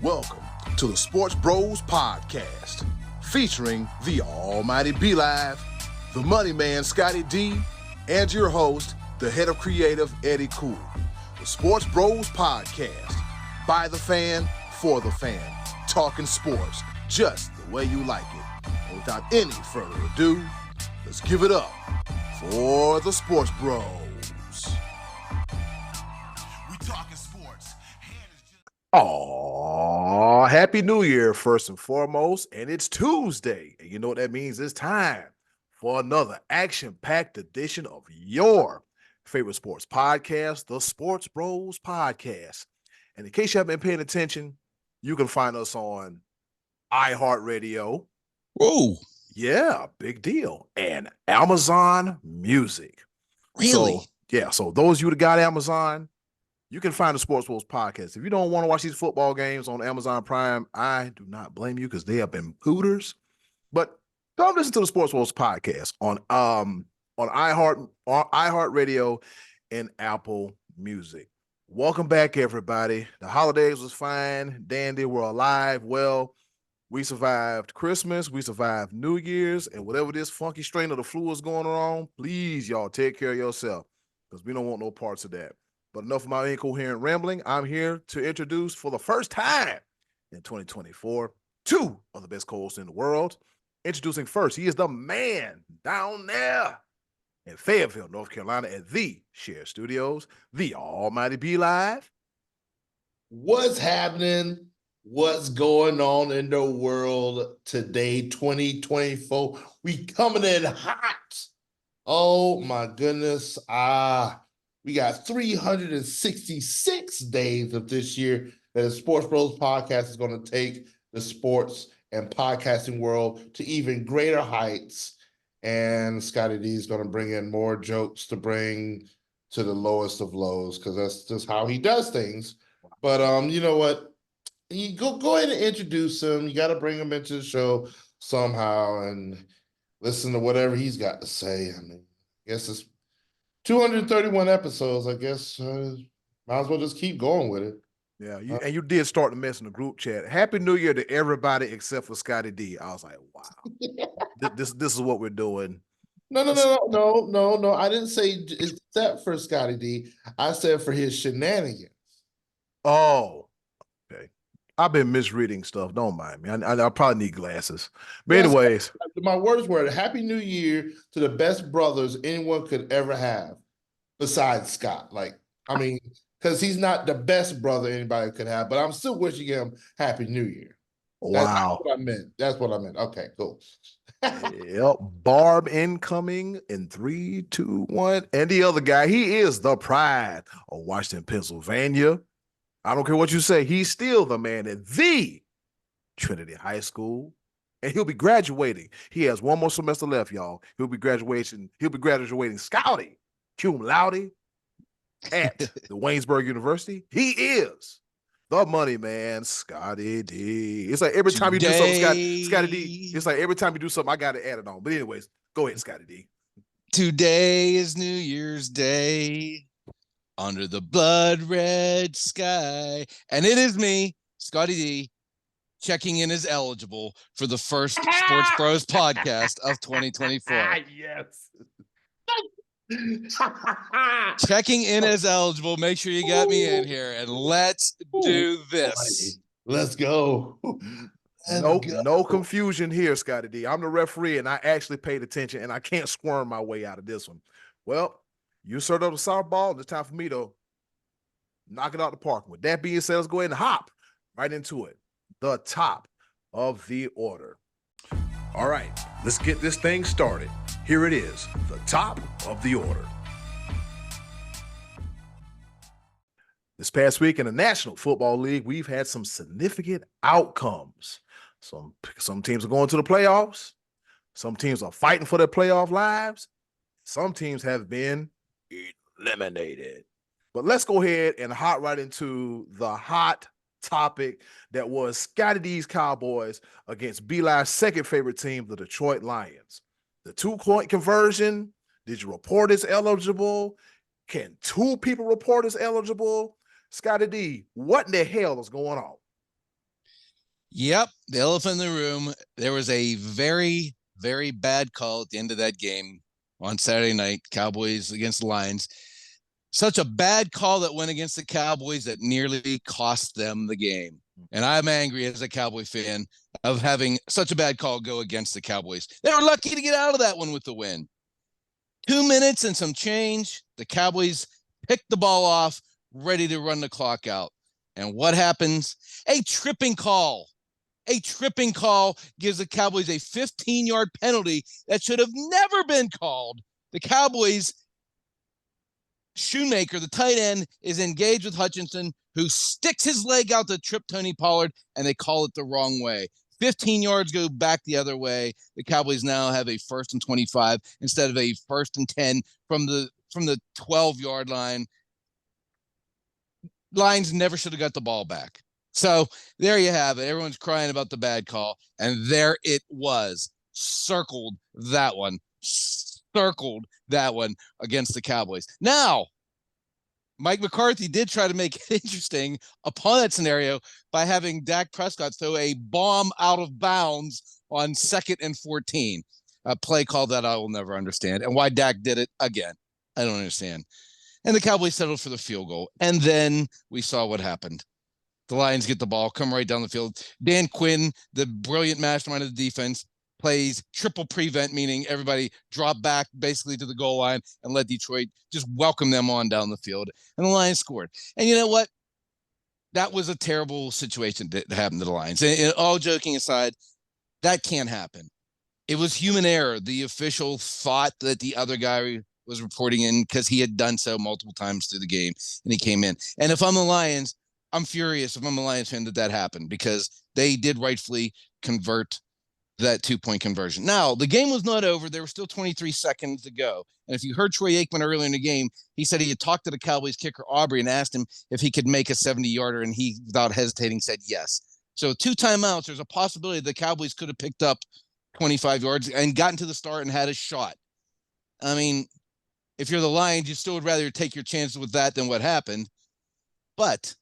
Welcome to the SportsBros podcast, featuring the almighty B-Live, the money man Scottie D, and your host, the head of creative Eddy. The SportsBros podcast, by the fan, for the fan, talking sports just the way you like it. And without any further ado, let's give it up for the SportsBros. We talking sports. Oh, happy New Year, first and foremost. And it's Tuesday. And you know what that means? It's time for another action-packed edition of your favorite sports podcast, the SportsBros podcast. And in case you haven't been paying attention, you can find us on iHeartRadio. Whoa. Yeah, big deal. And Amazon Music. Really? So those of you that got Amazon, you can find the SportsBros podcast. If you don't want to watch these football games on Amazon Prime, I do not blame you because they have been hooters. But come listen to the SportsBros podcast on iHeartRadio and Apple Music. Welcome back, everybody. The holidays was fine. Dandy, we're alive. Well, we survived Christmas. We survived New Year's. And whatever this funky strain of the flu is going on, please, y'all, take care of yourself because we don't want no parts of that. But enough of my incoherent rambling. I'm here to introduce for the first time in 2024, two of the best co-hosts in the world. Introducing first, he is the man down there in Fayetteville, North Carolina at the Share Studios, the almighty B-Live. What's happening? What's going on in the world today, 2024? We coming in hot. Oh my goodness. We got 366 days of this year that the SportsBros podcast is going to take the sports and podcasting world to even greater heights. And Scottie D is going to bring in more jokes to bring to the lowest of lows because that's just how he does things. But you know what? You go ahead and introduce him. You got to bring him into the show somehow and listen to whatever he's got to say. I mean, I guess it's 231 episodes. I guess might as well just keep going with it. Yeah, and you did start the mess in the group chat. Happy New Year to everybody except for Scottie D. I was like, wow, this is what we're doing. No. I didn't say except for Scottie D. I said for his shenanigans. Oh, okay. I've been misreading stuff. Don't mind me. I probably need glasses. But anyways. My words were Happy New Year to the best brothers anyone could ever have besides Scott. Because he's not the best brother anybody could have, but I'm still wishing him Happy New Year. Wow. That's what I meant. Okay, cool. Yep. Barb incoming in 3, 2, 1. And the other guy, he is the pride of Washington, Pennsylvania. I don't care what you say. He's still the man at the Trinity High School. And he'll be graduating. He has one more semester left, y'all. He'll be graduating Scouting, cum laude, at the Waynesburg University. He is the money man, Scottie D. It's like every time you do something, Scottie D, it's like every time you do something, I got to add it on. But anyways, go ahead, Scottie D. Today is New Year's Day under the blood red sky. And it is me, Scottie D, checking in as eligible for the first SportsBros podcast of 2024. Yes. Checking in as eligible. Make sure you got me in here and let's do this. Let's go. No confusion here, Scottie D. I'm the referee and I actually paid attention and I can't squirm my way out of this one. Well, you served up the softball. It's time for me to knock it out the park. With that being said, let's go ahead and hop right into it. The top of the order. All right, let's get this thing started. Here it is, the top of the order. This past week in the National Football League, we've had some significant outcomes. Some teams are going to the playoffs. Some teams are fighting for their playoff lives. Some teams have been eliminated. But let's go ahead and hop right into the hot topic that was Scottie D's Cowboys against B-Live's second favorite team, the Detroit Lions. The 2-point conversion, did you report as eligible? Can 2 people report as eligible? Scottie D, what in the hell is going on? Yep, the elephant in the room. There was a very, very bad call at the end of that game on Saturday night, Cowboys against the Lions. Such a bad call that went against the Cowboys that nearly cost them the game. And I'm angry as a Cowboy fan of having such a bad call go against the Cowboys. They were lucky to get out of that one with the win. 2 minutes and some change, the Cowboys picked the ball off, ready to run the clock out. And what happens? A tripping call. A tripping call gives the Cowboys a 15-yard penalty that should have never been called. The Cowboys, Shoemaker, the tight end, is engaged with Hutchinson, who sticks his leg out to trip Tony Pollard, and they call it the wrong way. 15 yards go back the other way. The Cowboys now have a 1st and 25 instead of a 1st and 10 from the 12-yard line. Lions never should have got the ball back. So there you have it. Everyone's crying about the bad call, and there it was. Circled that one against the Cowboys. Now, Mike McCarthy did try to make it interesting upon that scenario by having Dak Prescott throw a bomb out of bounds on 2nd and 14. A play call that I will never understand. And why Dak did it, again, I don't understand. And the Cowboys settled for the field goal. And then we saw what happened. The Lions get the ball, come right down the field. Dan Quinn, the brilliant mastermind of the defense, plays triple prevent, meaning everybody drop back basically to the goal line and let Detroit just welcome them on down the field. And the Lions scored. And you know what? That was a terrible situation that happened to the Lions. And all joking aside, that can't happen. It was human error. The official thought that the other guy was reporting in because he had done so multiple times through the game, and he came in. And if I'm the Lions, I'm furious if I'm a Lions fan that happened, because they did rightfully convert that 2-point conversion. Now, the game was not over. There were still 23 seconds to go. And if you heard Troy Aikman earlier in the game, he said he had talked to the Cowboys kicker, Aubrey, and asked him if he could make a 70-yarder, and he, without hesitating, said yes. So 2 timeouts, there's a possibility the Cowboys could have picked up 25 yards and gotten to the start and had a shot. I mean, if you're the Lions, you still would rather take your chances with that than what happened. But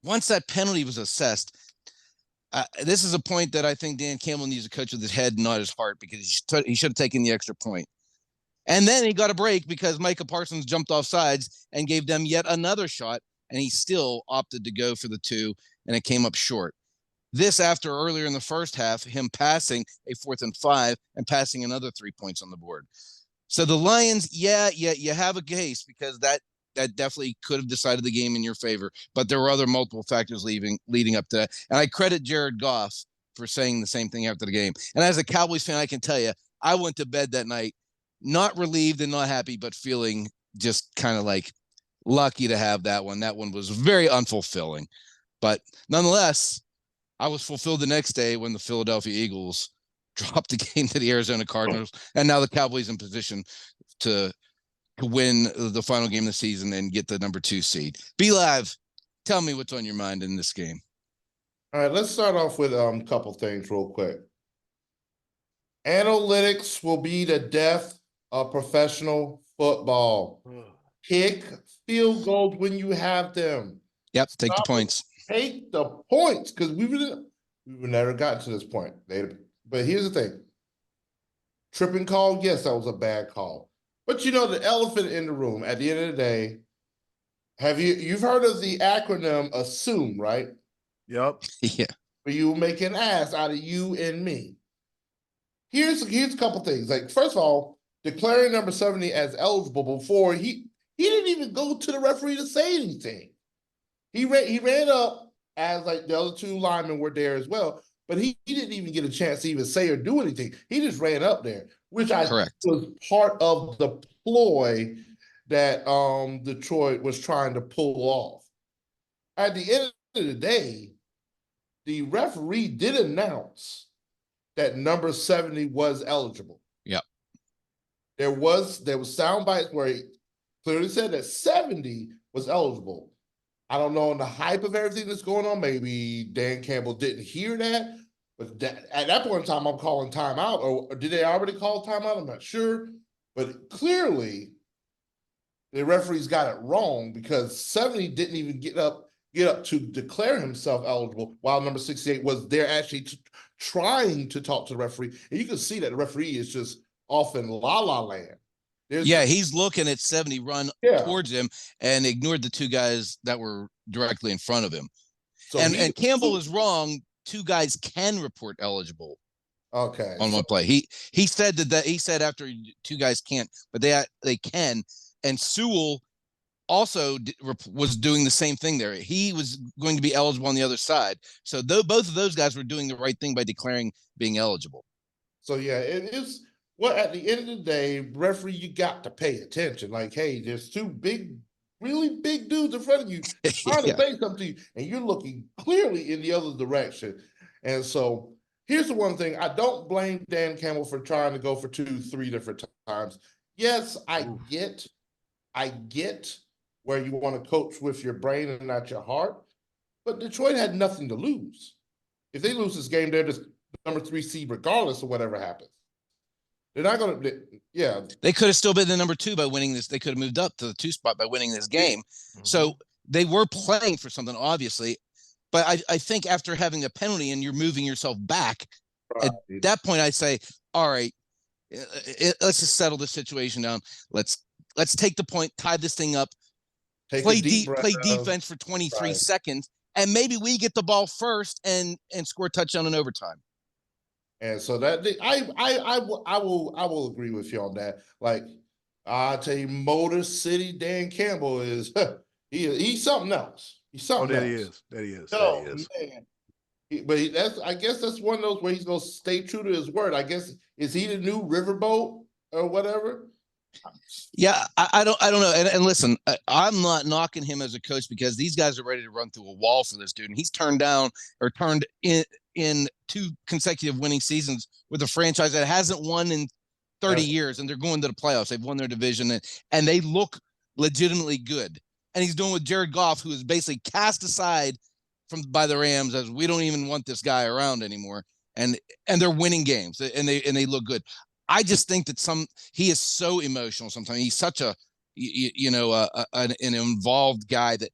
once that penalty was assessed, this is a point that I think Dan Campbell needs to coach with his head, not his heart, because he should have taken the extra point. And then he got a break because Micah Parsons jumped off sides and gave them yet another shot, and he still opted to go for the 2, and it came up short. This after earlier in the first half, him passing a 4th and 5 and passing another 3 points on the board. So the Lions, you have a case, because that definitely could have decided the game in your favor. But there were other multiple factors leading up to that. And I credit Jared Goff for saying the same thing after the game. And as a Cowboys fan, I can tell you, I went to bed that night not relieved and not happy, but feeling just kind of like lucky to have that one. That one was very unfulfilling. But nonetheless, I was fulfilled the next day when the Philadelphia Eagles dropped the game to the Arizona Cardinals, and now the Cowboys in position to win the final game of the season and get the number 2 seed. Be Live, tell me what's on your mind in this game. All right, let's start off with a couple things real quick. Analytics will be the death of professional football. Kick field goals when you have them. Yep, take the points. Take the points, because we would never gotten to this point. But here's the thing. Tripping call, yes, that was a bad call. But you know, the elephant in the room, at the end of the day, you've heard of the acronym ASSUME, right? Yep. Yeah. Where you make an ass out of you and me. Here's a couple things. Like, first of all, declaring number 70 as eligible before he didn't even go to the referee to say anything. He ran up as like the other 2 linemen were there as well, but he didn't even get a chance to even say or do anything. He just ran up there, which I think was part of the ploy that Detroit was trying to pull off. At the end of the day, the referee did announce that number 70 was eligible. Yep. There was sound bites where he clearly said that 70 was eligible. I don't know on the hype of everything that's going on. Maybe Dan Campbell didn't hear that. But at that point in time, I'm calling timeout. Or did they already call timeout? I'm not sure. But clearly, the referees got it wrong, because 70 didn't even get up get up to declare himself eligible, while number 68 was there actually trying to talk to the referee. And you can see that the referee is just off in la land. Yeah, he's looking at 70 run towards him and ignored the two guys that were directly in front of him. So and Campbell is wrong. Two guys can report eligible. Okay. On one play. He said that he said after two guys can't, but they can. And Sewell also was doing the same thing there. He was going to be eligible on the other side. So both of those guys were doing the right thing by declaring being eligible. So yeah, it is. Well, at the end of the day, referee, you got to pay attention. Like, hey, there's two really big dudes in front of you trying to say something to you, and you're looking clearly in the other direction. And so here's the one thing. I don't blame Dan Campbell for trying to go for 2-3 different times. Yes, I get where you want to coach with your brain and not your heart, but Detroit had nothing to lose. If they lose this game, they're just number 3 seed regardless of whatever happens. They're not going to, They could have still been the number 2 by winning this. They could have moved up to the 2 spot by winning this game. Mm-hmm. So they were playing for something, obviously. But I think after having a penalty and you're moving yourself back, at that point, I say, all right, let's just settle this situation down. Let's take the point, tie this thing up, play defense for 23 seconds, and maybe we get the ball first and score a touchdown in overtime. And so that I will agree with you on that. Like, I tell you, Motor City Dan Campbell is he's something else. He's something else. That he is. Oh, man. But I guess that's one of those where he's gonna stay true to his word. I guess, is he the new Riverboat or whatever? Yeah, I don't know. And listen, I'm not knocking him as a coach because these guys are ready to run through a wall for this dude. And he's turned in 2 consecutive winning seasons with a franchise that hasn't won in 30 years, and they're going to the playoffs. They've won their division, and they look legitimately good. And he's doing with Jared Goff, who is basically cast aside by the Rams as we don't even want this guy around anymore. And they're winning games, and they look good. I just think that he is so emotional sometimes. He's such an involved guy that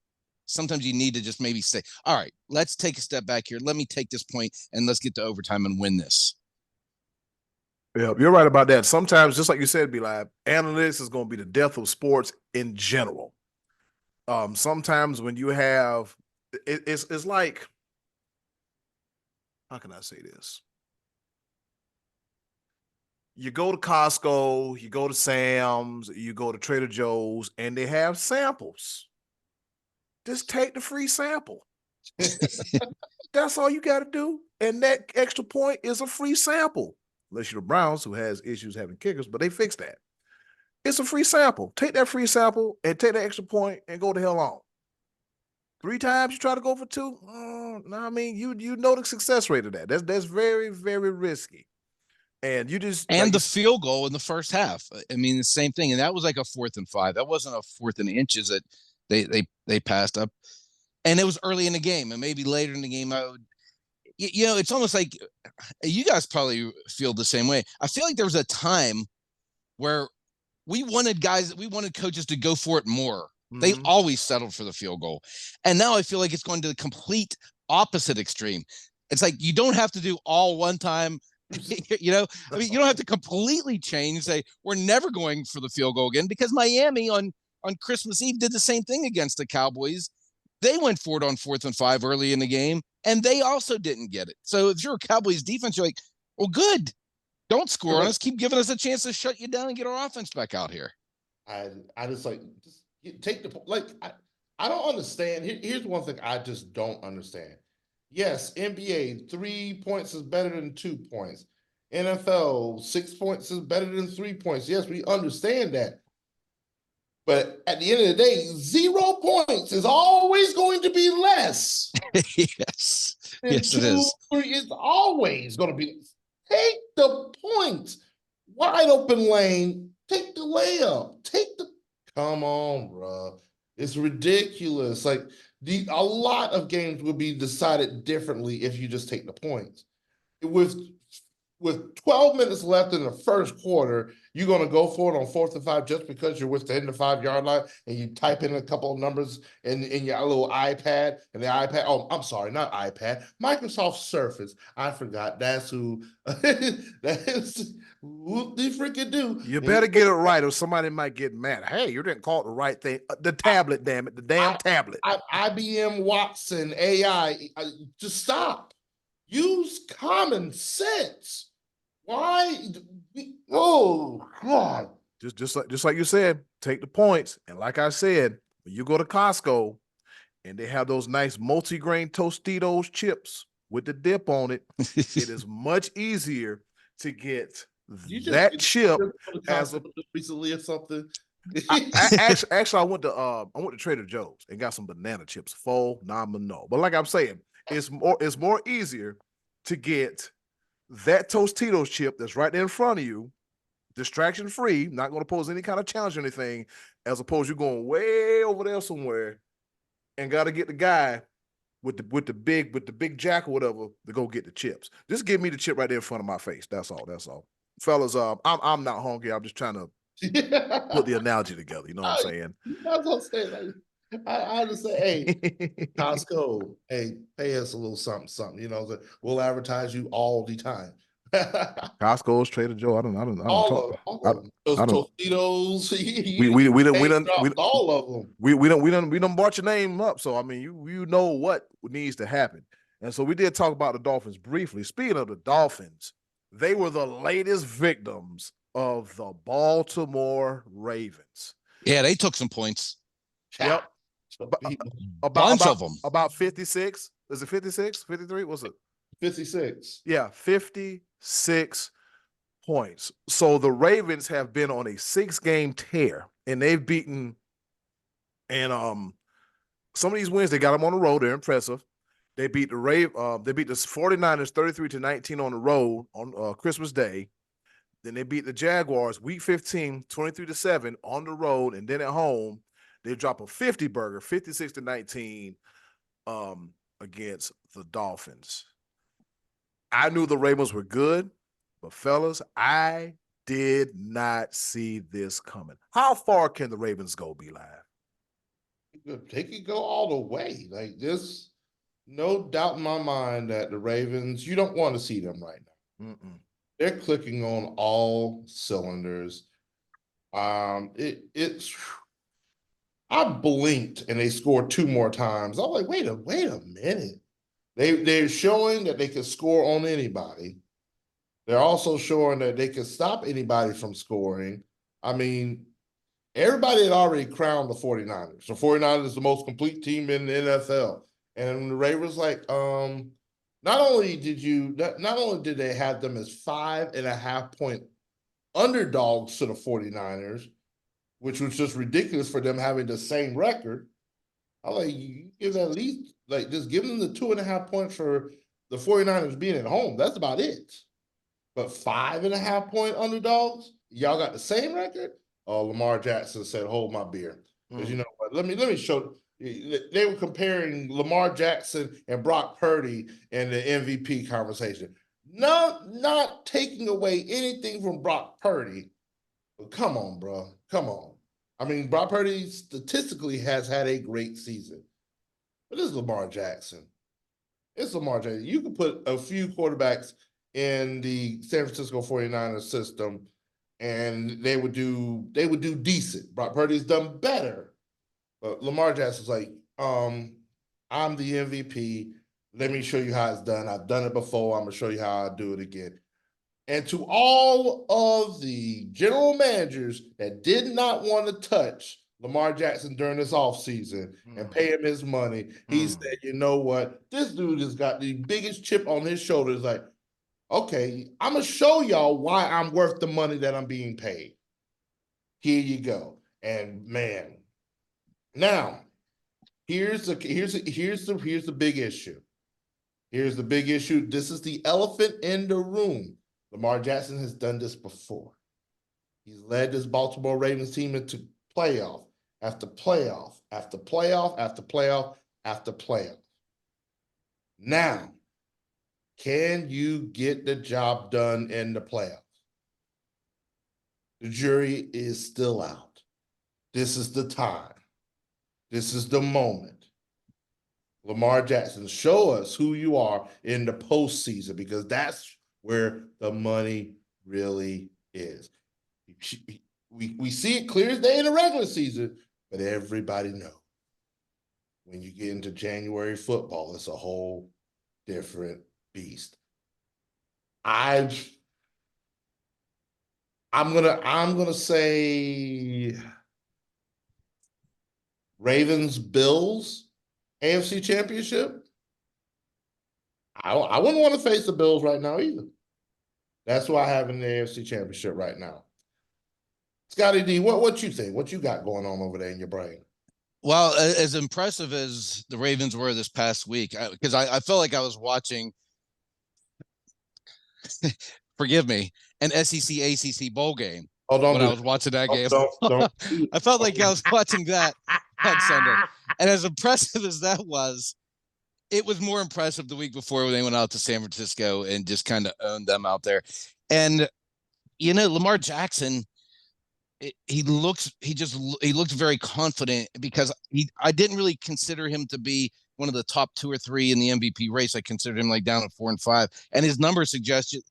sometimes you need to just maybe say, all right, let's take a step back here. Let me take this point and let's get to overtime and win this. Yeah, you're right about that. Sometimes, just like you said, B-Live, analytics is going to be the death of sports in general. Sometimes when you have, it's like, how can I say this? You go to Costco, you go to Sam's, you go to Trader Joe's, and they have samples. Just take the free sample. That's all you got to do. And that extra point is a free sample. Unless you're the Browns, who has issues having kickers, but they fixed that. It's a free sample. Take that free sample and take that extra point and go the hell on. 3 times you try to go for 2? No, I mean, you know the success rate of that. That's very, very risky. And you just the field goal in the first half. I mean, the same thing. And that was like a 4th and 5. That wasn't a 4th and inches that they passed up. And it was early in the game, and maybe later in the game, it's almost like you guys probably feel the same way. I feel like there was a time where we wanted coaches to go for it more. Mm-hmm. They always settled for the field goal. And now I feel like it's going to the complete opposite extreme. It's like, you don't have to do all one time. You don't have to completely change, say we're never going for the field goal again, because Miami on Christmas Eve did the same thing against the Cowboys. They went for it on 4th and 5 early in the game, and they also didn't get it. So if you're a Cowboys defense, you're like, well, good. Don't score on us. Keep giving us a chance to shut you down and get our offense back out here. I just take the, I don't understand. Here's one thing I just don't understand. Yes, NBA, 3 points is better than 2 points. NFL, 6 points is better than 3 points. Yes, we understand that. But at the end of the day, 0 points is always going to be less. Yes. Yes, it is. 3 is always going to be. Take the points. Wide open lane. Take the layup. Come on, bro. It's ridiculous. Like, a lot of games will be decided differently if you just take the points. With with 12 minutes left in the first quarter, you're going to go for it on 4th and 5 just because you're within the 5-yard line and you type in a couple of numbers in your little iPad and the iPad. Oh, I'm sorry, not iPad, Microsoft Surface. I forgot. That's who. That's whoop de freaking do. You better get it right, or somebody might get mad. Hey, you didn't call it the right thing. The tablet, damn it, the damn tablet. IBM Watson AI. Just stop. Use common sense. Why? Oh God! Just like you said, take the points. And like I said, when you go to Costco and they have those nice multi-grain Tostitos chips with the dip on it, it is much easier to get that chip as a recently or something. actually, I went to Trader Joe's and got some banana chips, phenomenal. But like I'm saying, it's more easier to get that Tostitos chip that's right there in front of you, distraction free, not going to pose any kind of challenge or anything, as opposed to you going way over there somewhere and got to get the guy with the big jack or whatever to go get the chips. Just give me the chip right there in front of my face. That's all. Fellas, I'm not hungry. I'm just trying to put the analogy together. You know what I'm saying? That's what I'm saying. Like, I just say, hey, Costco, hey, pay us a little something. You know, we'll advertise you all the time. Costco's, Trader Joe. I don't all of them. Those Tostitos. All of them. We done brought your name up. So I mean, you know what needs to happen. And so we did talk about the Dolphins briefly. Speaking of the Dolphins, they were the latest victims of the Baltimore Ravens. Yeah, they took some points. Yep. Bunch of them. About 56. Is it 56? 53? What's it? 56. Yeah, 56 points. So the Ravens have been on a 6-game tear, and they've beaten, and some of these wins, they got them on the road. They're impressive. They beat the 49ers 33-19 on the road on Christmas Day. Then they beat the Jaguars week 15, 23-7 on the road, and then at home, they drop a 50 burger, 56-19 against the Dolphins. I knew the Ravens were good, but fellas, I did not see this coming. How far can the Ravens go, be live? They could go all the way. Like this, no doubt in my mind that the Ravens, you don't want to see them right now. They're clicking on all cylinders. I blinked and they scored 2 more times. I was like, wait a minute. They're showing that they can score on anybody. They're also showing that they can stop anybody from scoring. I mean, everybody had already crowned the 49ers. The 49ers is the most complete team in the NFL. And the Ravens like, not only did they have them as 5.5-point underdogs to the 49ers, which was just ridiculous for them having the same record. I like, you give at least, like, just give them the 2.5 points for the 49ers being at home. That's about it. But 5.5-point underdogs, y'all got the same record? Oh, Lamar Jackson said, hold my beer. Because you know what? Let me show. They were comparing Lamar Jackson and Brock Purdy in the MVP conversation. Not taking away anything from Brock Purdy. But come on, bro. Come on. I mean, Brock Purdy statistically has had a great season. But it's Lamar Jackson. It's Lamar Jackson. You can put a few quarterbacks in the San Francisco 49ers system, and they would do decent. Brock Purdy's done better. But Lamar Jackson's like, I'm the MVP. Let me show you how it's done. I've done it before. I'm going to show you how I do it again. And to all of the general managers that did not want to touch Lamar Jackson during this offseason and pay him his money, he said, you know what? This dude has got the biggest chip on his shoulders. Like, okay, I'm going to show y'all why I'm worth the money that I'm being paid. Here you go. And man, now here's the big issue. Here's the big issue. This is the elephant in the room. Lamar Jackson has done this before. He's led this Baltimore Ravens team into playoff after playoff after playoff after playoff after playoff. Now, Can you get the job done in the playoffs? The jury is still out. This is the time. This is the moment. Lamar Jackson, show us who you are in the postseason, because that's where the money really is. We see it clear as day in the regular season, but everybody knows when you get into January football, it's a whole different beast. I'm gonna say Ravens Bills AFC Championship. I wouldn't want to face the Bills right now either. That's why I have in the AFC Championship right now. Scottie D, what you think? What you got going on over there in your brain? Well, as impressive as the Ravens were this past week, because I felt like I was watching, forgive me, an SEC ACC bowl game when I was watching that game. Don't. I felt like I was watching that on Sunday. And as impressive as that was, it was more impressive the week before when they went out to San Francisco and just kind of owned them out there. And, you know, Lamar Jackson, he looked very confident, because I didn't really consider him to be one of the top 2 or 3 in the MVP race. I considered him like down at 4 and 5, and his numbers suggested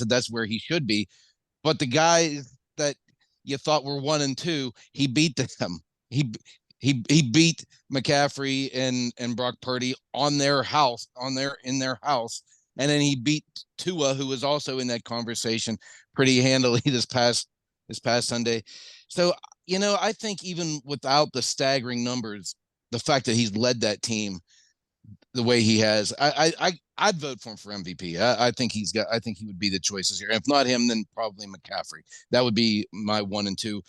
that's where he should be. But the guys that you thought were 1 and 2, he beat them. He beat McCaffrey and Brock Purdy in their house, and then he beat Tua, who was also in that conversation, pretty handily this past Sunday. So, you know, I think even without the staggering numbers, the fact that he's led that team the way he has, I'd vote for him for MVP. I think he would be the choices here. If not him, then probably McCaffrey. That would be my 1 and 2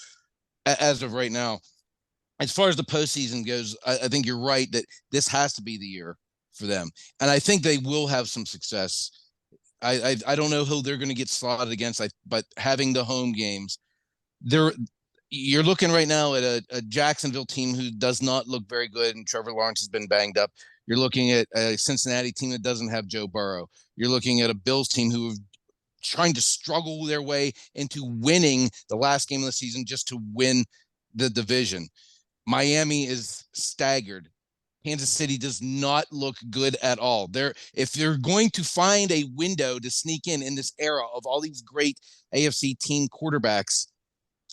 as of right now. As far as the postseason goes, I think you're right that this has to be the year for them, and I think they will have some success. I don't know who they're going to get slotted against, but having the home games, you're looking right now at a Jacksonville team who does not look very good, and Trevor Lawrence has been banged up. You're looking at a Cincinnati team that doesn't have Joe Burrow. You're looking at a Bills team who are trying to struggle their way into winning the last game of the season just to win the division. Miami is staggered. Kansas City does not look good at all. If they're going to find a window to sneak in this era of all these great AFC team quarterbacks,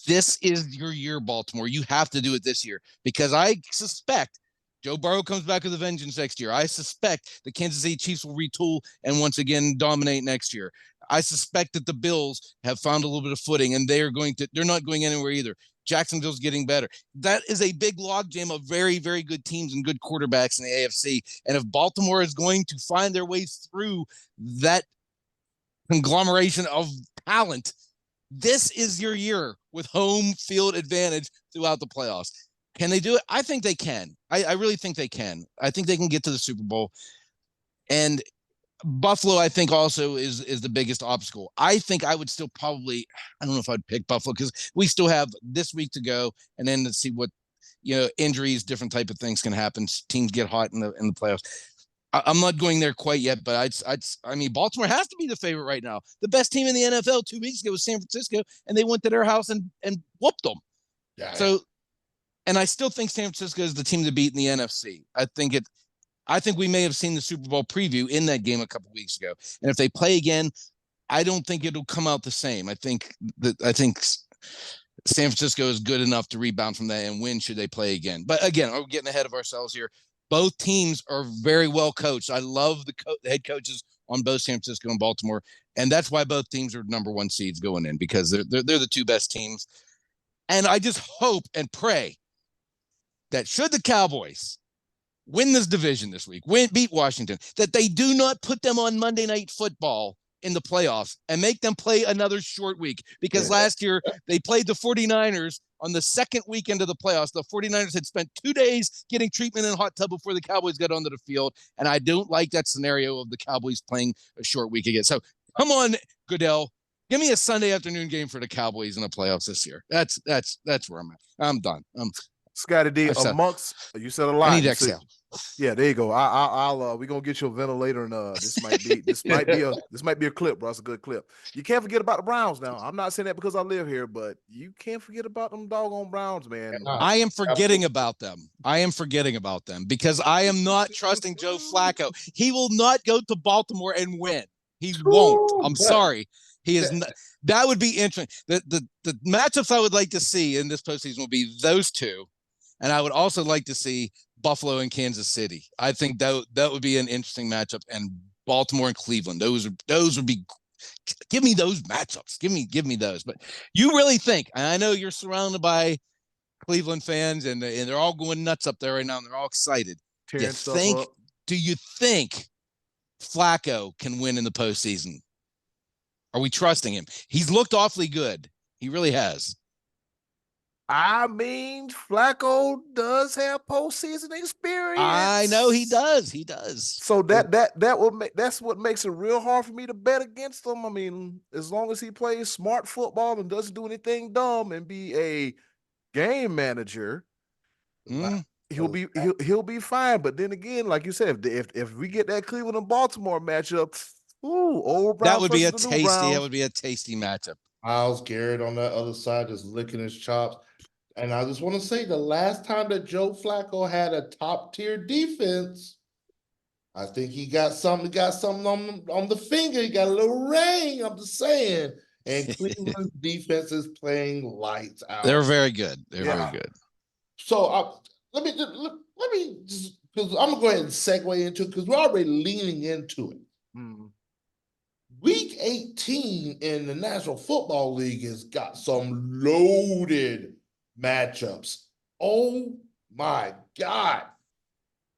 this is your year, Baltimore. You have to do it this year, because I suspect Joe Burrow comes back with a vengeance next year. I suspect the Kansas City Chiefs will retool and once again dominate next year. I suspect that the Bills have found a little bit of footing, and they're not going anywhere either. Jacksonville's getting better. That is a big logjam of very, very good teams and good quarterbacks in the AFC. And if Baltimore is going to find their way through that conglomeration of talent, this is your year with home field advantage throughout the playoffs. Can they do it? I think they can. I really think they can. I think they can get to the Super Bowl. And Buffalo, I think, also is the biggest obstacle. I think I would still probably, I don't know if I'd pick Buffalo, because we still have this week to go, and then to see what, injuries, different type of things can happen. Teams get hot in the playoffs. I'm not going there quite yet, but I mean, Baltimore has to be the favorite right now. The best team in the NFL 2 weeks ago was San Francisco, and they went to their house and whooped them. Yeah. So, and I still think San Francisco is the team to beat in the NFC. I think we may have seen the Super Bowl preview in that game a couple weeks ago. And if they play again, I don't think it'll come out the same. I think San Francisco is good enough to rebound from that and win should they play again. But again, we're getting ahead of ourselves here. Both teams are very well coached. I love the head coaches on both San Francisco and Baltimore, and that's why both teams are number 1 seeds going in, because they're the 2 best teams. And I just hope and pray that should the Cowboys win this division this week, beat Washington, that they do not put them on Monday Night Football in the playoffs and make them play another short week, because last year they played the 49ers on the second weekend of the playoffs. The 49ers had spent 2 days getting treatment in a hot tub before the Cowboys got onto the field, and I don't like that scenario of the Cowboys playing a short week again. So come on, Goodell, give me a Sunday afternoon game for the Cowboys in the playoffs this year. That's where I'm at. I'm done. Scottie D, you said a lot. I need exhale. Yeah, there you go. I'll we gonna get you a ventilator, and this might be a clip, bro. It's a good clip. You can't forget about the Browns now. I'm not saying that because I live here, but you can't forget about them doggone Browns, man. I am forgetting about them. I am forgetting about them because I am not trusting Joe Flacco. He will not go to Baltimore and win. He won't. I'm sorry. He is not. That would be interesting. The matchups I would like to see in this postseason will be those two, and I would also like to see Buffalo and Kansas City. I think that would be an interesting matchup, and Baltimore and Cleveland. Those would be. Give me those matchups. Give me those. But you really think? And I know you're surrounded by Cleveland fans, and they're all going nuts up there right now, and they're all excited. Tearing stuff up. Do you think Flacco can win in the postseason? Are we trusting him? He's looked awfully good. He really has. I mean, Flacco does have postseason experience. I know he does. He does. So that's what makes it real hard for me to bet against him. I mean, as long as he plays smart football and doesn't do anything dumb and be a game manager, he'll be fine. But then again, like you said, if we get that Cleveland and Baltimore matchup, old Brown that would be a tasty matchup. Myles Garrett on that other side just licking his chops. And I just want to say the last time that Joe Flacco had a top tier defense, I think he got something on the finger. He got a little ring. I'm just saying. And Cleveland's defense is playing lights out. They're very good. They're very good. So let me just because I'm gonna go ahead and segue into it because we're already leaning into it. Week 18 in the National Football League has got some loaded matchups. Oh my God.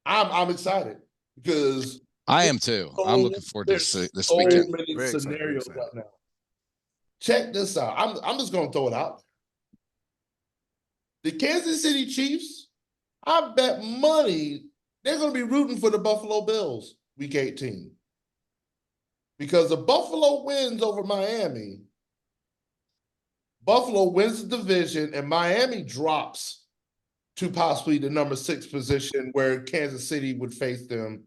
I'm excited because I am too. I'm looking forward to this weekend. Many scenarios right now. Check this out. I'm just gonna throw it out. The Kansas City Chiefs, I bet money they're gonna be rooting for the Buffalo Bills week 18. Because the Buffalo wins over Miami, Buffalo wins the division, and Miami drops to possibly the number 6 position where Kansas City would face them.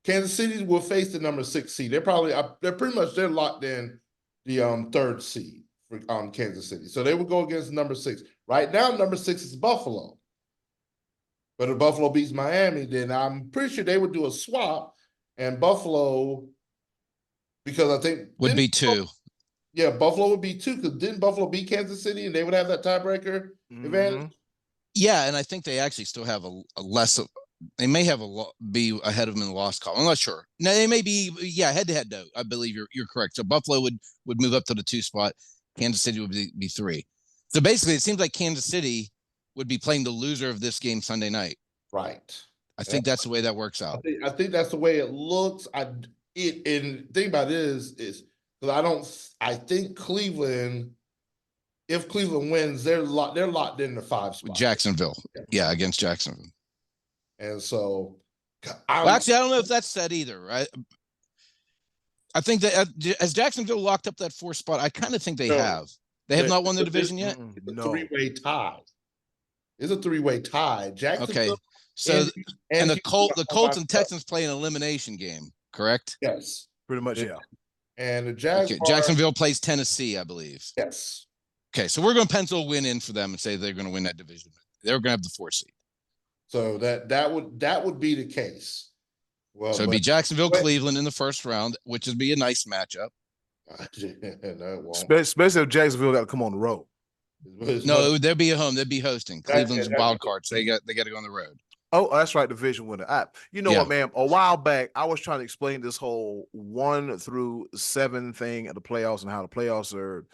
Kansas City will face the number 6 seed. They're locked in the 3rd seed for Kansas City. So they would go against number 6. Right now, number 6 is Buffalo. But if Buffalo beats Miami, then I'm pretty sure they would do a swap. And Buffalo, because I think would be 2. Yeah, Buffalo would be 2 because didn't Buffalo beat Kansas City and they would have that tiebreaker advantage? Yeah, and I think they actually still have a less. They may have be ahead of them in the loss column. I'm not sure. No, they may be. Yeah, head to head though. I believe you're correct. So Buffalo would move up to the 2 spot. Kansas City would be 3. So basically, it seems like Kansas City would be playing the loser of this game Sunday night. Right. I think that's the way that works out. I think that's the way it looks. And the thing about it is because I think Cleveland, if Cleveland wins, they're locked in the 5 spot. Jacksonville. Yeah, against Jacksonville. And so actually, I don't know if that's said either, right? I think that as Jacksonville locked up that 4 spot, I kind of think they have. They have not won the division yet? It's a 3-way tie. It's a 3-way tie. Jacksonville. Okay. So and the Colts and Texans play an elimination game, correct? Yes. Pretty much, yeah. And the Jaguars, Jacksonville plays Tennessee, I believe. Yes. Okay, so we're going to pencil a win in for them and say they're going to win that division. They're going to have the 4 seed. So that would be the case. Well, so it'd be Jacksonville, Cleveland in the first round, which would be a nice matchup. No, especially if Jacksonville got to come on the road. No, they'd be at home. They'd be hosting. Cleveland's wild card, so they got to go on the road. Oh, that's right, division winner. You know what, man? A while back, I was trying to explain this whole 1 through 7 thing at the playoffs and how the playoffs are.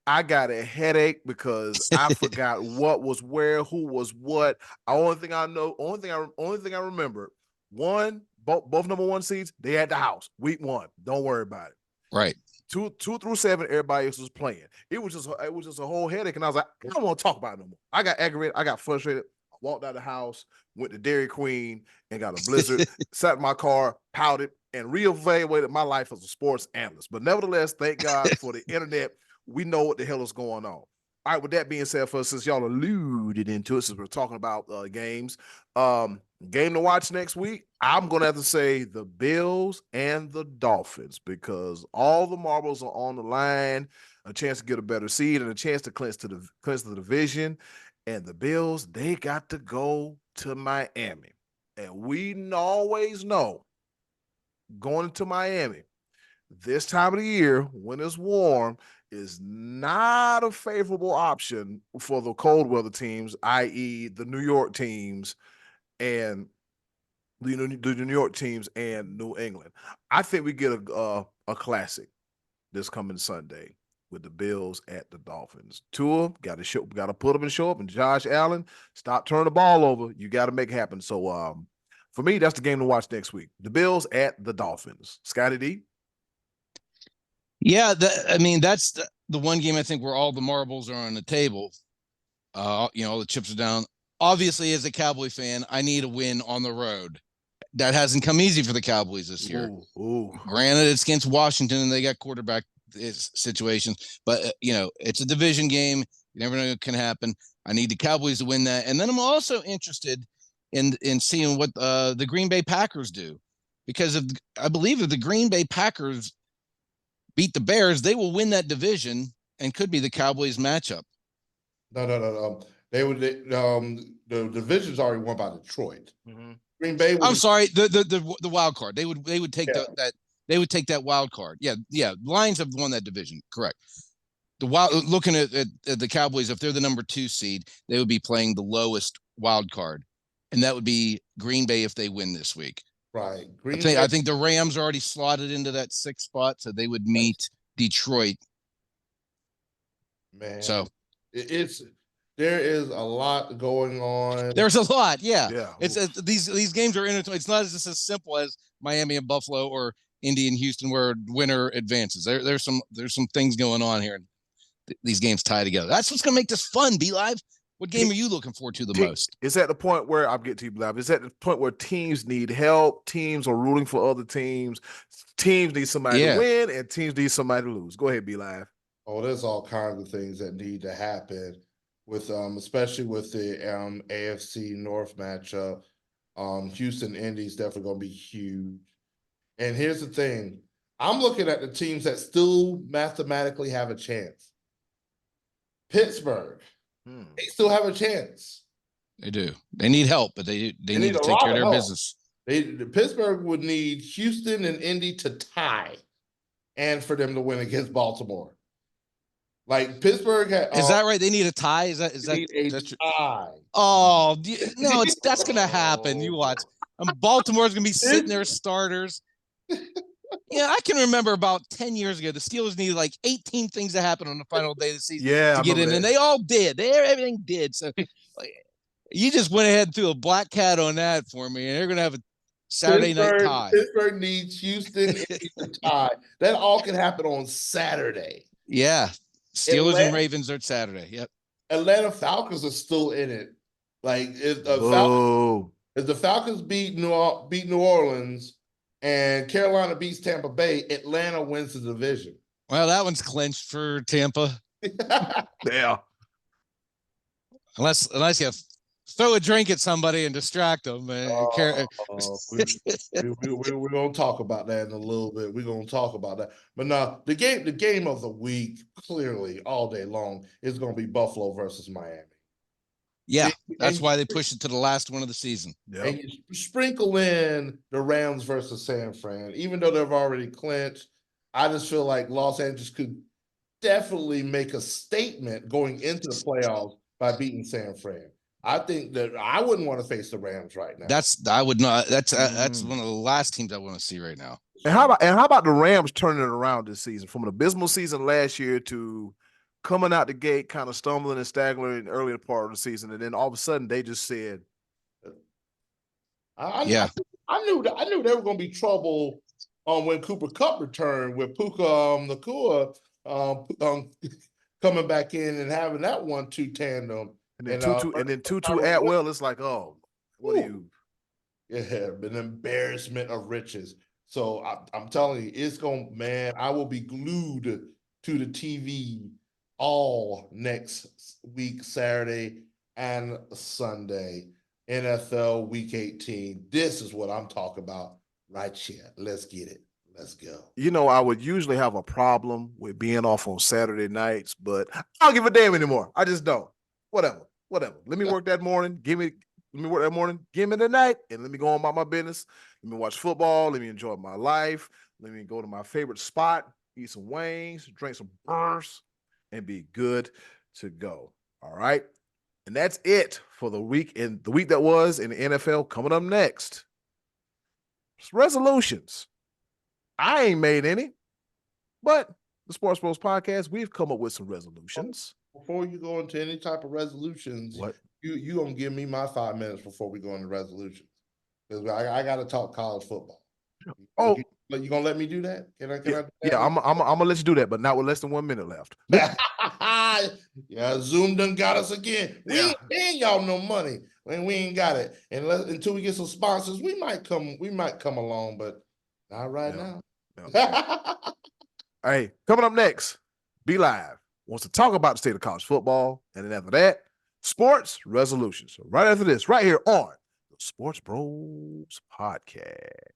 I got a headache because I forgot what was where, who was what. Only thing I remember. Both number 1 seeds, they had the house week 1. Don't worry about it. Right. 2 through 7, everybody else was playing. It was just a whole headache, and I was like, I don't want to talk about it no more. I got aggravated. I got frustrated. I walked out of the house, went to Dairy Queen, and got a blizzard. Sat in my car, pouted, and reevaluated my life as a sports analyst. But nevertheless, thank God for the internet. We know what the hell is going on. All right, with that being said, since y'all alluded into it, since we're talking about games, game to watch next week, I'm going to have to say the Bills and the Dolphins because all the marbles are on the line, a chance to get a better seed and a chance to clinch the division. And the Bills, they got to go to Miami. And we always know going to Miami this time of the year when it's warm is not a favorable option for the cold weather teams, i.e., the New York teams and the New York teams and New England. I think we get a classic this coming Sunday with the Bills at the Dolphins. Tua got to put them and show up, and Josh Allen stop turning the ball over. You got to make it happen. So for me, that's the game to watch next week. The Bills at the Dolphins. Scottie D. Yeah, I mean that's the one game I think where all the marbles are on the table. All the chips are down. Obviously, as a Cowboy fan, I need a win on the road. That hasn't come easy for the Cowboys this year. Ooh. Granted, it's against Washington and they got quarterback situations, but it's a division game. You never know what can happen. I need the Cowboys to win that, and then I'm also interested in seeing what the Green Bay Packers do, because I believe if the Green Bay Packers beat the Bears, they will win that division and could be the Cowboys matchup. No. They would. The division's already won by Detroit. Mm-hmm. Green Bay. I'm sorry, the wild card. They would take that. They would take that wild card. Yeah. Lions have won that division. Correct. Looking at the Cowboys, if they're the number 2 seed, they would be playing the lowest wild card, and that would be Green Bay if they win this week. Right. I think the Rams are already slotted into that 6th spot, so they would meet Detroit. Man, so there is a lot going on. There's a lot, yeah. It's these games are intertwined. It's not just as simple as Miami and Buffalo or Indy and Houston, where winner advances. There's some things going on here. These games tie together. That's what's going to make this fun. Be Live. What game are you looking forward to the most? It's at the point where I'll get to you, Live. It's at the point where teams need help. Teams are rooting for other teams. Teams need somebody to win, and teams need somebody to lose. Go ahead, Be Live. Oh, there's all kinds of things that need to happen with especially with the AFC North matchup. Houston Indy's definitely going to be huge. And here's the thing. I'm looking at the teams that still mathematically have a chance. Pittsburgh. They still have a chance. They do. They need help, but they need to take care of their business. Pittsburgh would need Houston and Indy to tie and for them to win against Baltimore. Like Pittsburgh is that right? They need a tie. Is that tie? Oh no, that's gonna happen. You watch. Baltimore's gonna be sitting there starters. Yeah, I can remember about 10 years ago, the Steelers needed like 18 things to happen on the final day of the season to get in, and they all did. Everything did. So you just went ahead and threw a black cat on that for me, and they're gonna have a Saturday night tie. Pittsburgh needs Houston to tie. That all can happen on Saturday. Yeah. Steelers and Ravens are Saturday. Yep. Atlanta Falcons are still in it. Like if the Falcons beat New Orleans and Carolina beats Tampa Bay, Atlanta wins the division. Well, that one's clinched for Tampa. Yeah. Unless you throw a drink at somebody and distract them. We're gonna talk about that in a little bit. We're gonna talk about that. But no, the game of the week, clearly all day long, is gonna be Buffalo versus Miami. Yeah, that's why they pushed it to the last one of the season. Yep. And you sprinkle in the Rams versus San Fran, even though they've already clinched. I just feel like Los Angeles could definitely make a statement going into the playoffs by beating San Fran. I think that I wouldn't want to face the Rams right now. I would not. That's one of the last teams I want to see right now. And how about the Rams turning it around this season from an abysmal season last year to coming out the gate kind of stumbling and staggering in the earlier part of the season, and then all of a sudden they just said, I knew there were going to be trouble when Cooper Kupp returned with Puka Nacua coming back in and having that 1-2 tandem. And then Tutu Atwell, it's like, oh, what are you? Yeah, an embarrassment of riches. So I'm telling you, it's going, man, I will be glued to the TV all next week, Saturday and Sunday. NFL Week 18. This is what I'm talking about right here. Let's get it. Let's go. You know, I would usually have a problem with being off on Saturday nights, but I don't give a damn anymore. I just don't. Whatever. Let me work that morning. Let me work that morning. Give me the night, and let me go on about my business. Let me watch football. Let me enjoy my life. Let me go to my favorite spot, eat some wings, drink some burrs, and be good to go. All right. And that's it for the week that was in the NFL. Coming up next, resolutions. I ain't made any, but the SportsBros podcast, we've come up with some resolutions. Before you go into any type of resolutions, What? You gonna give me my 5 minutes before we go into resolutions, because I got to talk college football. Oh, you gonna let me do that? Can I? Yeah, I'm gonna let you do that, but not with less than 1 minute left. Yeah, Zoom done got us again. We ain't paying y'all no money, and we ain't got it. And until we get some sponsors, we might come along, but not right now. Hey, coming up next, Be Live wants to talk about the state of college football, and then after that, sports resolutions. So right after this, right here on the Sports Bros podcast.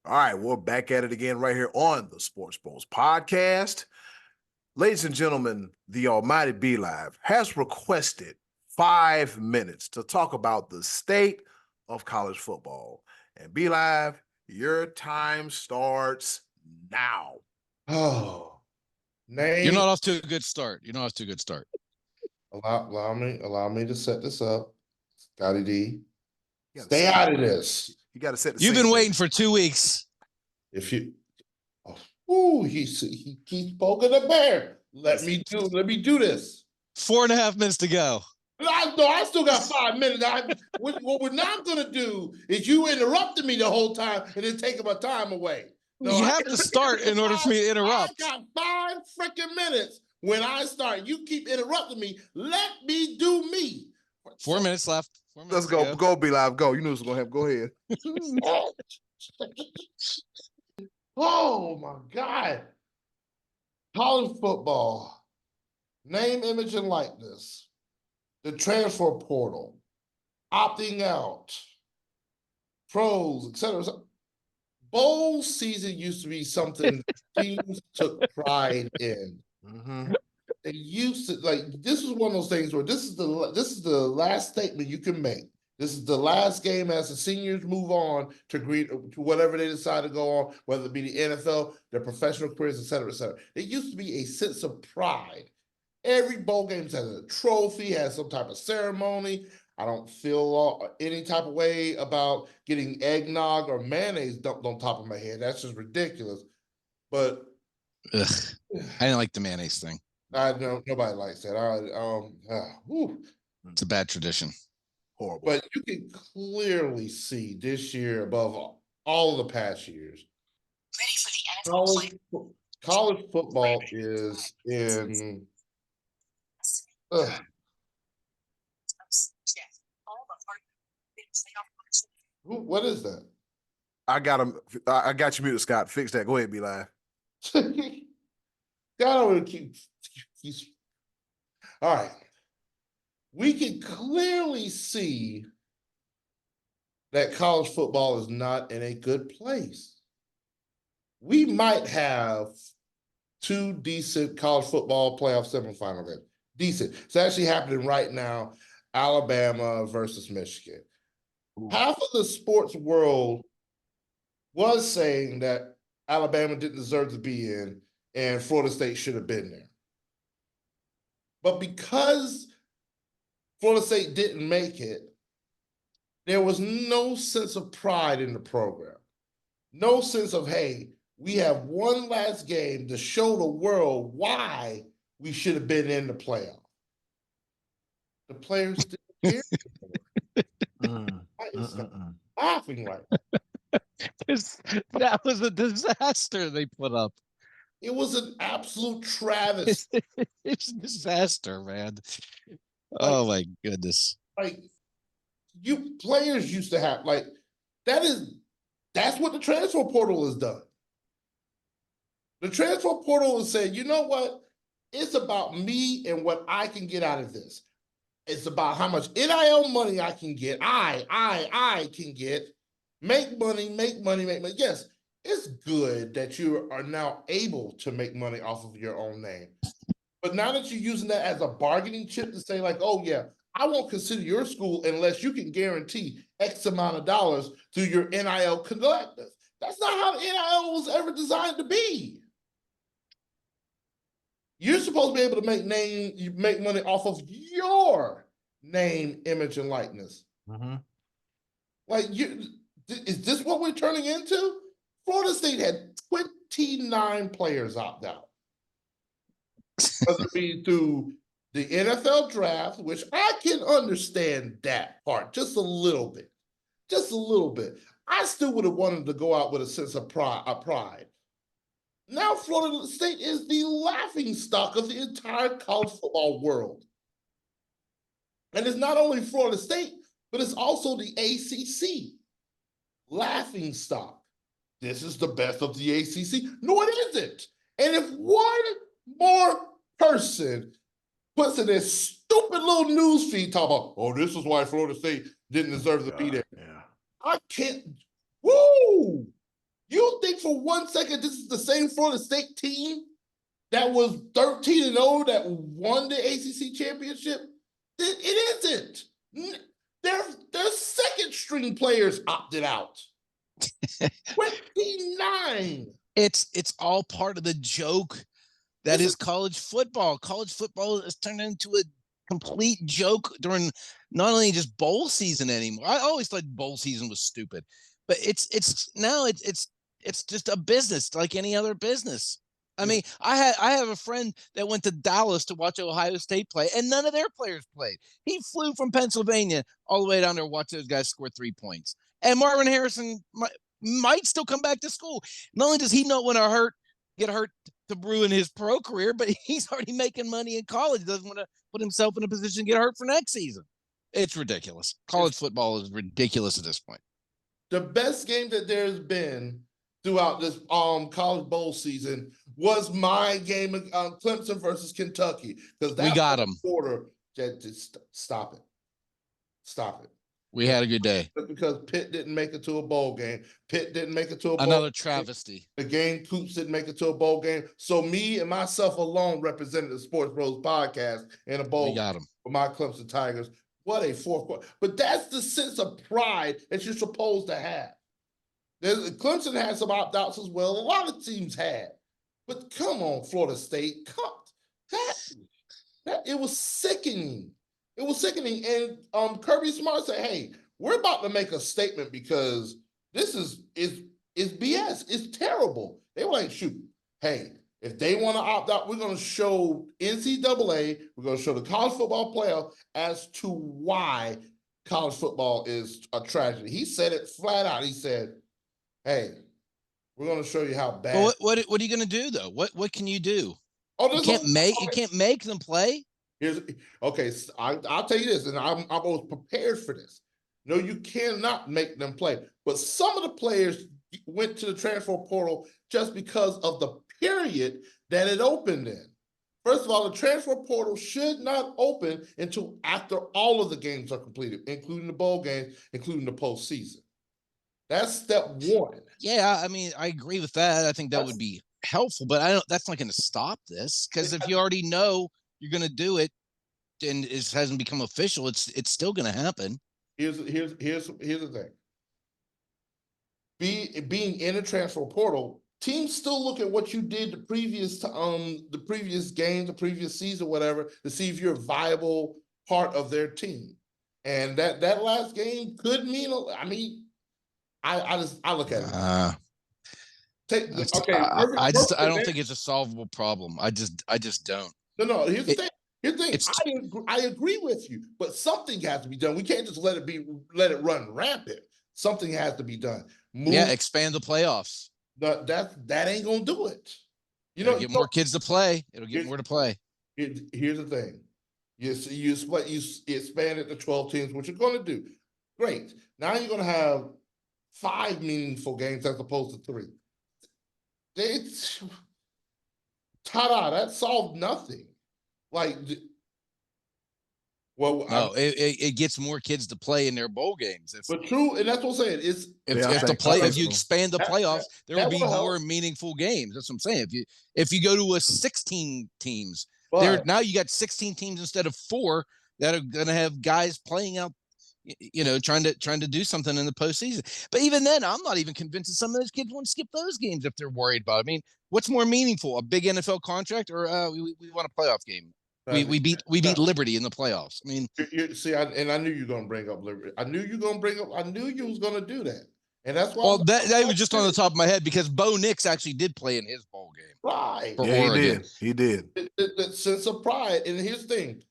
All right, we're back at it again right here on the Sports Bros podcast. Ladies and gentlemen, the almighty Be Live has requested 5 minutes to talk about the state of college football. And Be Live, your time starts now. Oh, name. You're not off to a good start. Allow me to set this up. Scottie D, stay out of this. You got to set the You've scene, been waiting for 2 weeks. If you, he keeps poking the bear. Let me do this. 4.5 minutes to go. I still got 5 minutes. What we're not gonna do is you interrupted me the whole time and then taking my time away. No, you have to start in order for me to interrupt. I got 5 freaking minutes. When I start, you keep interrupting me. Let me do me. 4 minutes left. 4 minutes Let's go. Go, Be Live. Go. You knew it was going to happen. Go ahead. Oh, my God. College football. Name, image, and likeness. The transfer portal. Opting out. Pros, etc. Bowl season used to be something teams took pride in. Mm-hmm. They used to, this is one of those things where this is the last statement you can make. This is the last game as the seniors move on to whatever they decide to go on, whether it be the NFL, their professional careers, et cetera, et cetera. There used to be a sense of pride. Every bowl game has a trophy, has some type of ceremony. I don't feel any type of way about getting eggnog or mayonnaise dumped on top of my head. That's just ridiculous. But ugh, I didn't like the mayonnaise thing. I know nobody likes that. It's a bad tradition. Horrible. But you can clearly see this year above all the past years. College football is in. What is that? I got him. I got you muted, Scott. Fix that. Go ahead, Be Live. God, all right. We can clearly see that college football is not in a good place. We might have 2 decent college football playoff semifinal games. Decent. It's actually happening right now. Alabama versus Michigan. Ooh. Half of the sports world was saying that Alabama didn't deserve to be in and Florida State should have been there. But because Florida State didn't make it, there was no sense of pride in the program. No sense of, hey, we have one last game to show the world why we should have been in the playoff. The players didn't care. Laughing like that was a disaster they put up. It was an absolute travesty. It's a disaster, man. Oh my goodness. You players used to have that's what the transfer portal has done. The transfer portal is saying, you know what? It's about me and what I can get out of this. It's about how much NIL money I can get. I can get. Make money, make money, make money. Yes, it's good that you are now able to make money off of your own name. But now that you're using that as a bargaining chip to say, like, oh, yeah, I won't consider your school unless you can guarantee X amount of dollars through your NIL collectors. That's not how NIL was ever designed to be. You're supposed to be able to make money off of your name, image, and likeness. Mm-hmm. Like, is this what we're turning into? Florida State had 29 players opt out. Whether it be through the NFL draft, which I can understand that part just a little bit. Just a little bit. I still would have wanted to go out with a sense of pride. Now Florida State is the laughingstock of the entire college football world. And it's not only Florida State, but it's also the ACC. Laughingstock. This is the best of the ACC. No, it isn't. And if one more person puts in this stupid little news feed talking about, oh, this is why Florida State didn't deserve to be there. Yeah. I can't. Woo! You think for 1 second this is the same Florida State team that was 13-0 that won the ACC championship? It isn't. Their second string players opted out. 29. It's all part of the joke that is college football. College football has turned into a complete joke during not only just bowl season anymore. I always thought bowl season was stupid, but it's just a business like any other business. I mean, I have a friend that went to Dallas to watch Ohio State play, and none of their players played. He flew from Pennsylvania all the way down there to watch those guys score 3 points. And Marvin Harrison might still come back to school. Not only does he not want to get hurt to ruin his pro career, but he's already making money in college. He doesn't want to put himself in a position to get hurt for next season. It's ridiculous. College football is ridiculous at this point. The best game that there's been throughout this college bowl season was my game of Clemson versus Kentucky, because we got them. Quarter, just stop it. We had a good day. Because Pitt didn't make it to a bowl game. Pitt didn't make it to a bowl Another travesty. The game Coops didn't make it to a bowl game. So me and myself alone represented the SportsBros podcast in a bowl. We got them. For my Clemson Tigers. What a fourth quarter. But that's the sense of pride that you're supposed to have. Clemson had some opt-outs as well. A lot of teams had. But come on, Florida State. It was sickening. It was sickening. And Kirby Smart said, hey, we're about to make a statement because this is BS. It's terrible. They were like, shoot, hey, if they want to opt out, we're going to show NCAA, we're going to show the college football playoff as to why college football is a tragedy. He said it flat out. He said, hey, we're going to show you how bad. Well, what are you going to do though? What can you do? Oh, you can't make them play. I'll tell you this, and I was prepared for this. No, you cannot make them play. But some of the players went to the transfer portal just because of the period that it opened in. First of all, the transfer portal should not open until after all of the games are completed, including the bowl games, including the postseason. That's step one. Yeah, I mean, I agree with that. I think that would be helpful, but that's not going to stop this, because if you already know you're going to do it and it hasn't become official, it's still going to happen. Here's the thing. Being in a transfer portal, teams still look at what you did the previous game, the previous season, whatever, to see if you're a viable part of their team. And that last game could mean, I look at it. I don't think it's a solvable problem. I just don't. No. Here's the thing. I agree with you, but something has to be done. We can't just let it run rampant. Something has to be done. Expand the playoffs. That ain't gonna do it. Get more kids to play. It'll get more to play. Here's the thing. You expand it to 12 teams, which you're gonna do. Great. Now you're gonna have 5 meaningful games as opposed to 3. ta-da, that solved nothing. Like, well, No, it gets more kids to play in their bowl games. but true, and that's what I'm saying. If you expand the playoffs, there will be will more help. meaningful games. That's what I'm saying. If you go to a 16 teams, But now you got 16 teams instead of 4 that are going to have guys playing out, trying to do something in the postseason. But even then, I'm not even convinced that some of those kids want to skip those games if they're worried about it. I mean, what's more meaningful, a big NFL contract or we want a playoff game? We beat Liberty in the playoffs. I mean, see, I knew you were gonna bring up Liberty. I knew you was gonna do that, and that's why. Well, that was just on the top of my head because Bo Nix actually did play in his bowl game, right? For Oregon. He did. The sense of pride, and here's the thing: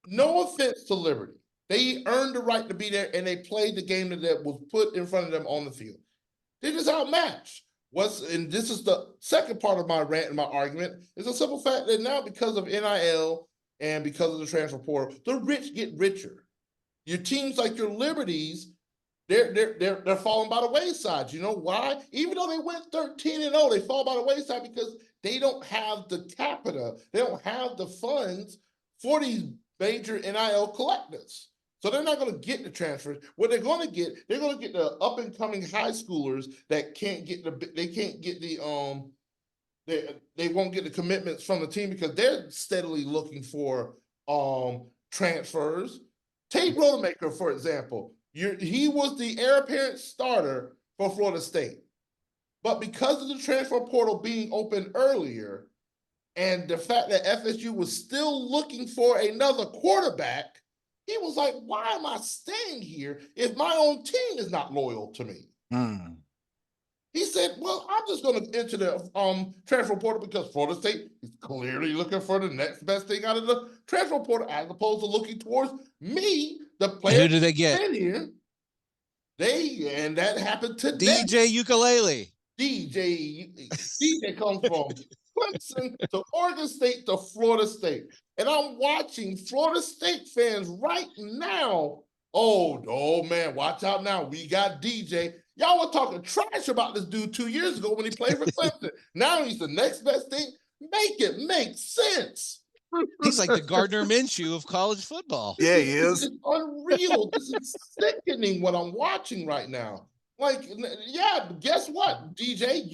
no offense to Liberty, they earned the right to be there, and they played the game that was put in front of them on the field. They just outmatched. And this is the second part of my rant and my argument, is a simple fact that now because of NIL and because of the transfer portal, the rich get richer. Your teams like your Liberties, they're falling by the wayside. You know why? Even though they went 13-0, they fall by the wayside because they don't have the capita, they don't have the funds for these major NIL collectors. So they're not going to get the transfers. What they're going to get, they're going to get the up and coming high schoolers that they won't get the commitments from the team because they're steadily looking for transfers. Tate Rodemaker, for example, he was the heir apparent starter for Florida State. But because of the transfer portal being open earlier and the fact that FSU was still looking for another quarterback, he was like, why am I staying here if my own team is not loyal to me? He said, well, I'm just going to enter the transfer portal because Florida State is clearly looking for the next best thing out of the transfer portal as opposed to looking towards me, the player. Who do they get? Here. And that happened today. DJ Ukulele. DJ comes from Clemson to Oregon State to Florida State. And I'm watching Florida State fans right now. Oh man, watch out now. We got DJ. Y'all were talking trash about this dude 2 years ago when he played for Clemson. Now he's the next best thing. Make it make sense. He's like the Gardner Minshew of college football. Yeah, he is. It's unreal. This is sickening what I'm watching right now. Like, yeah, guess what, DJ?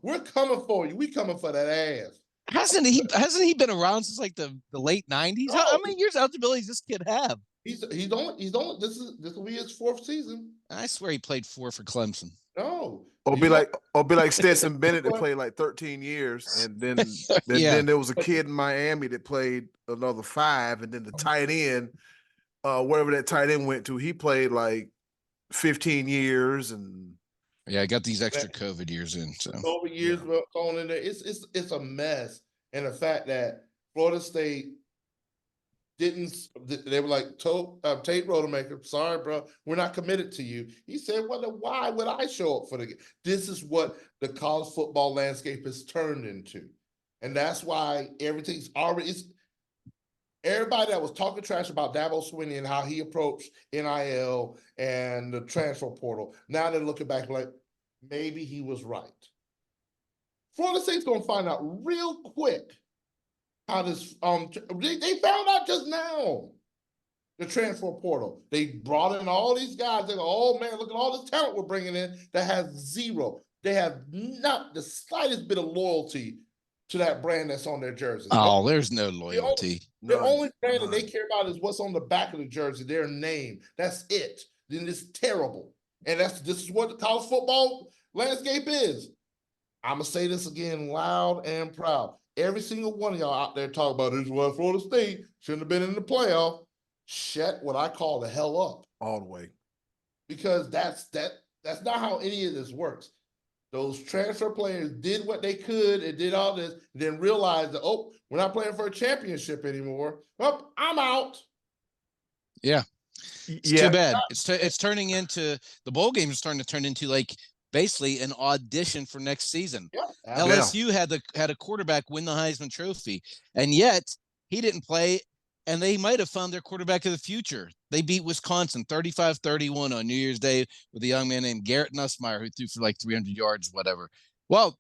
We're coming for you. We coming for that ass. Hasn't he been around since like the late 90s? Oh. How many years eligibility does this kid have? He's only this will be his 4th season. I swear he played 4 for Clemson. No. Or be like Stetson Bennett that played like 13 years, and then then there was a kid in Miami that played another 5, and then the tight end, wherever that tight end went to, he played like 15 years, and I got these extra COVID years in. So over years going in there, it's a mess, and the fact that Florida State they were like, Tate Rodemaker, sorry, bro, we're not committed to you. He said, well, then why would I show up for the game? This is what the college football landscape has turned into. And that's why everything's already, everybody that was talking trash about Dabo Swinney and how he approached NIL and the transfer portal, now they're looking back like, maybe he was right. Florida State's going to find out real quick how this they found out just now, the transfer portal. They brought in all these guys. They go, oh man, look at all this talent we're bringing in that has zero. They have not the slightest bit of loyalty to that brand that's on their jersey. Oh, there's no loyalty. The only brand that they care about is what's on the back of the jersey, their name. That's it. Then it's terrible. And this is what the college football landscape is. I'm gonna say this again loud and proud. Every single one of y'all out there talk about this was Florida State shouldn't have been in the playoff. Shut what I call the hell up. all the way. Because that's not how any of this works. Those transfer players did what they could and did all this, then realized that, oh, we're not playing for a championship anymore. Oh, I'm out. Yeah. It's too bad. It's turning into, the bowl game is starting to turn into like basically an audition for next season. Yeah. LSU had a quarterback win the Heisman Trophy, and yet he didn't play, and they might have found their quarterback of the future. They beat Wisconsin 35-31 on New Year's Day with a young man named Garrett Nussmeier who threw for like 300 yards, whatever. Well,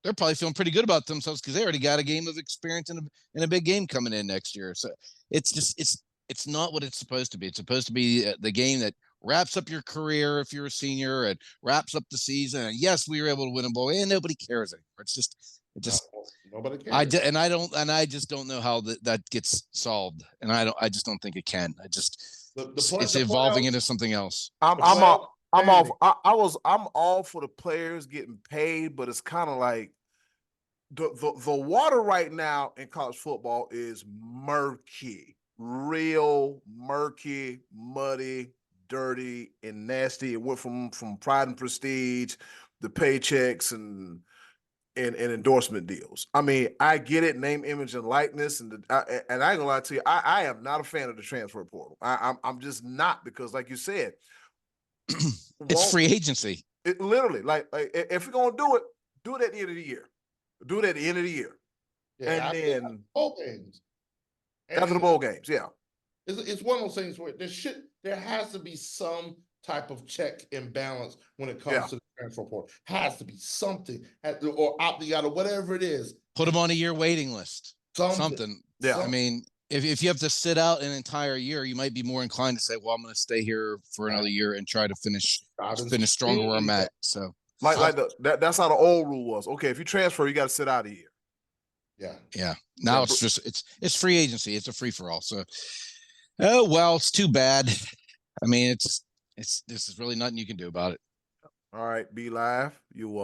they're probably feeling pretty good about themselves because they already got a game of experience in a big game coming in next year. So it's just it's not what it's supposed to be. It's supposed to be the game that wraps up your career if you're a senior and wraps up the season. And yes, we were able to win a bowl, and nobody cares anymore. It just nobody cares. I just don't know how that gets solved, and I just don't think it can. It's evolving into something else. I'm all for the players getting paid, but it's kind of like the water right now in college football is murky, real murky, muddy, dirty, and nasty. It went from pride and prestige, the paychecks and endorsement deals. I mean, I get it, name, image, and likeness, and I ain't gonna lie to you, I am not a fan of the transfer portal. I'm just not, because, like you said, it's free agency. It literally, like if we're gonna do it at the end of the year. Do it at the end of the year, yeah, and then bowl games. After the bowl games, yeah. It's one of those things where there has to be some type of check and balance when it comes to the transfer portal. Has to be something, or opting out, or whatever it is. Put them on a year waiting list. Something. Yeah. I mean, if you have to sit out an entire year, you might be more inclined to say, "Well, I'm going to stay here for another year and try to finish stronger where I'm at." So, that's how the old rule was. Okay, if you transfer, you got to sit out a year. Yeah. Now it's just it's free agency. It's a free for all. So, oh well, it's too bad. I mean, this is really nothing you can do about it. All right, Be Live. You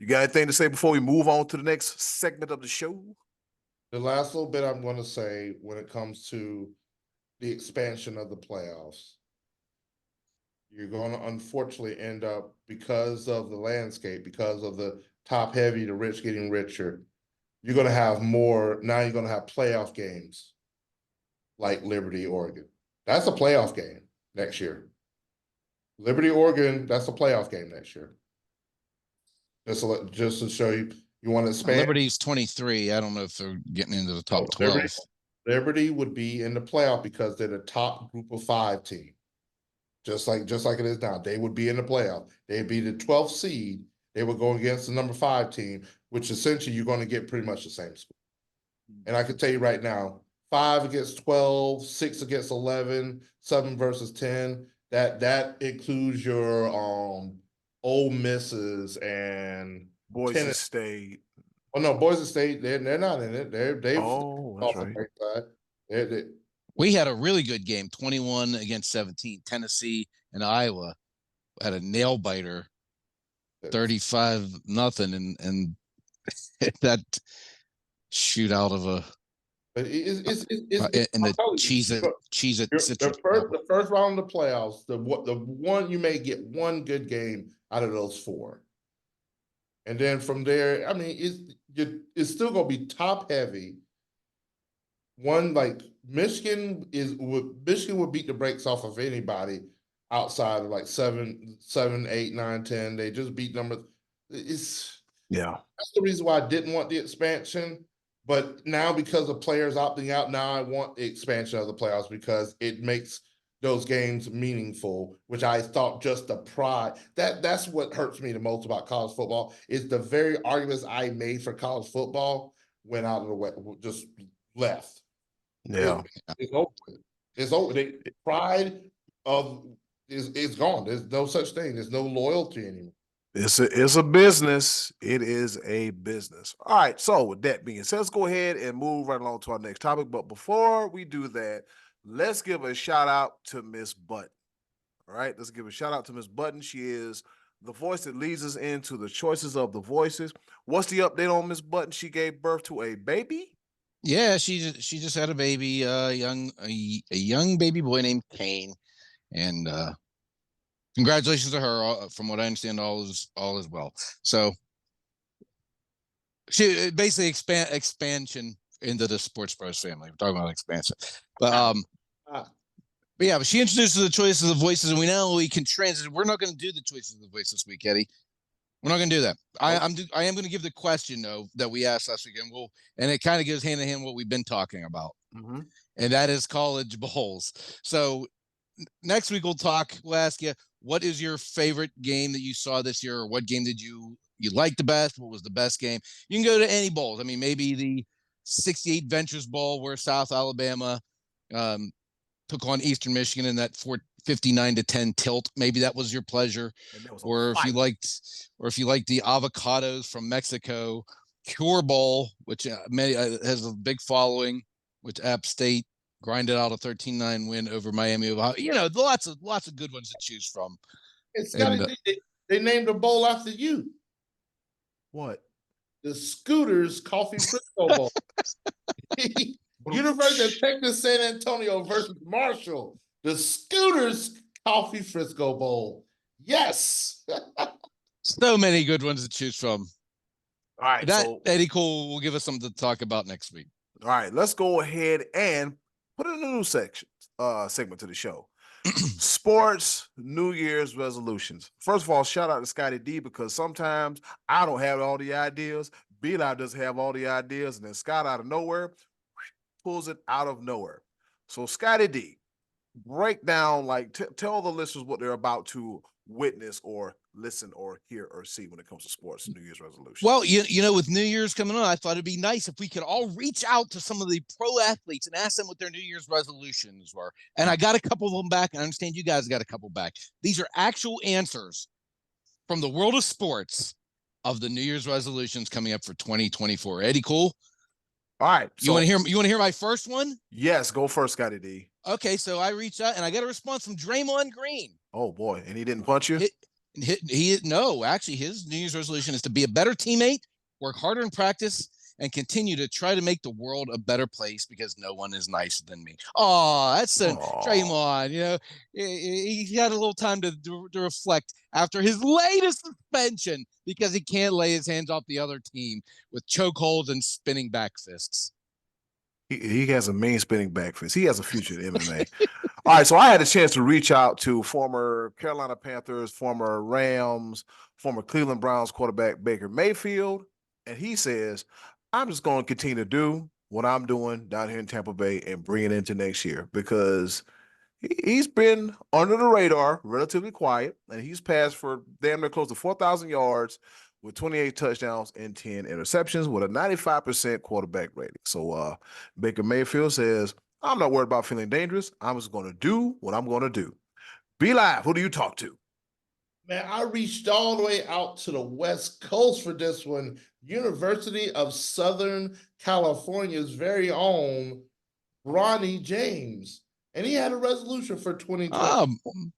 got anything to say before we move on to the next segment of the show? The last little bit I'm going to say when it comes to the expansion of the playoffs, you're going to unfortunately end up, because of the landscape, because of the top heavy, the rich getting richer, you're going to have more. Now you're going to have playoff games like Liberty, Oregon. That's a playoff game next year. Liberty, Oregon, that's a playoff game next year. Just to show you, you want to expand. Liberty's 23. I don't know if they're getting into the top 12. Liberty would be in the playoff because they're the top group of 5 team. Just like it is now. They would be in the playoff. They'd be the 12th seed. They would go against the number 5 team, which essentially you're going to get pretty much the same score. And I can tell you right now, 5 against 12, 6 against 11, 7 versus 10. That includes your Ole Misses and Boise State. Oh no, Boise State, they're not in it. They've that's right. We had a really good game, 21 against 17. Tennessee and Iowa had a nail biter, 35-0, and that shootout of a. But it's and the the first round of the playoffs, the one you may get one good game out of those 4, and then from there, I mean, it's still gonna be top heavy. One like Michigan would beat the brakes off of anybody outside of like 7, 8, 9, 10. They just beat numbers. That's the reason why I didn't want the expansion. But now, because of players opting out, now I want the expansion of the playoffs because it makes those games meaningful, which I thought just the pride. That's what hurts me the most about college football is the very arguments I made for college football went out of the way, just left. Yeah. It's over. It's over. The pride is gone. There's no such thing. There's no loyalty anymore. It's a business. It is a business. All right. So with that being said, let's go ahead and move right along to our next topic. But before we do that, let's give a shout out to Miss Button. All right. Let's give a shout out to Miss Button. She is the voice that leads us into the choices of the voices. What's the update on Miss Button? She gave birth to a baby. Yeah, she just had a baby, a young baby boy named Kane, and congratulations to her. From what I understand, all is well. So she basically expansion into the SportsBros family. We're talking about expansion, but yeah, but she introduces the choices of voices, and we can transition. We're not going to do the choices of the voice this week, Eddie. We're not going to do that. I am going to give the question though that we asked last week, and it kind of goes hand in hand what we've been talking about, and that is college bowls. So next week we'll ask you what is your favorite game that you saw this year, or what game did you like the best? What was the best game? You can go to any bowls. I mean, maybe the 68 Ventures Bowl where South Alabama took on Eastern Michigan in that 59-10 tilt. Maybe that was your pleasure. Or if you liked the avocados from Mexico, Cure Bowl, which has a big following, which App State grinded out a 13-9 win over Miami. You know, lots of good ones to choose from. It's they named a bowl after you. What? The Scooters Coffee Frisco Bowl. University of Texas San Antonio versus Marshall. The Scooters Coffee Frisco Bowl. Yes. So many good ones to choose from. All right. So Eddy Cool will give us something to talk about next week. All right, let's go ahead and put in a new segment to the show. Sports New Year's resolutions. First of all, shout out to Scottie D, because sometimes I don't have all the ideas. B-Live doesn't have all the ideas, and then Scott out of nowhere pulls it out of nowhere. So Scottie D, break down, like tell the listeners what they're about to witness or listen or hear or see when it comes to sports New Year's resolutions. Well, you know, with New Year's coming on, I thought it'd be nice if we could all reach out to some of the pro athletes and ask them what their New Year's resolutions were. And I got a couple of them back, and I understand you guys got a couple back. These are actual answers from the world of sports of the New Year's resolutions coming up for 2024. Eddy, cool? All right. So, you want to hear my first one? Yes, go first, Scottie D. Okay, so I reached out and I got a response from Draymond Green. Oh boy, and he didn't punch you? No, actually, his New Year's resolution is to be a better teammate, work harder in practice, and continue to try to make the world a better place because no one is nicer than me. Oh, that's Draymond. You know, he had a little time to reflect after his latest suspension because he can't lay his hands off the other team with chokeholds and spinning back fists. He has a mean spinning back fist. He has a future in MMA. All right, so I had a chance to reach out to former Carolina Panthers, former Rams, former Cleveland Browns quarterback Baker Mayfield, and he says, I'm just going to continue to do what I'm doing down here in Tampa Bay and bring it into next year, because he's been under the radar, relatively quiet, and he's passed for damn near close to 4,000 yards with 28 touchdowns and 10 interceptions with a 95% quarterback rating. So Baker Mayfield says, I'm not worried about feeling dangerous. I'm just going to do what I'm going to do. Be live. Who do you talk to? Man, I reached all the way out to the West Coast for this one. University of Southern California's very own Bronny James. And he had a resolution for 2020. Oh,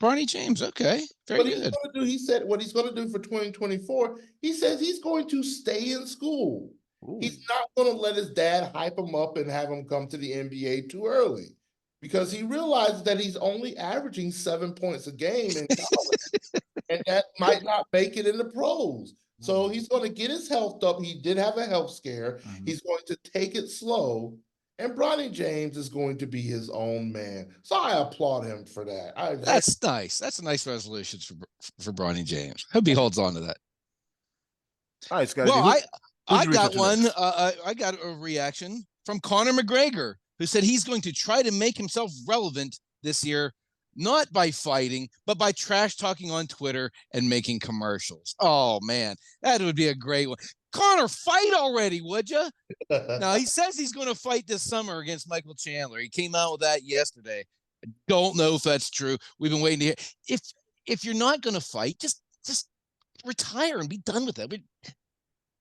Bronny James. Okay. Very good. He said what he's going to do for 2024. He says he's going to stay in school. Ooh. He's not going to let his dad hype him up and have him come to the NBA too early, because he realizes that he's only averaging 7 points a game in college and that might not make it in the pros. So he's going to get his health up. He did have a health scare. He's going to take it slow. And Bronny James is going to be his own man. So I applaud him for that. That's nice. That's a nice resolution for Bronny James. Hope he holds on to that. All right, Scotty. Well, I got one. I got a reaction from Conor McGregor, who said he's going to try to make himself relevant this year, not by fighting, but by trash talking on Twitter and making commercials. Oh, man, that would be a great one. Conor, fight already, would you? Now, he says he's going to fight this summer against Michael Chandler. He came out with that yesterday. I don't know if that's true. We've been waiting to hear. If you're not going to fight, just retire and be done with it.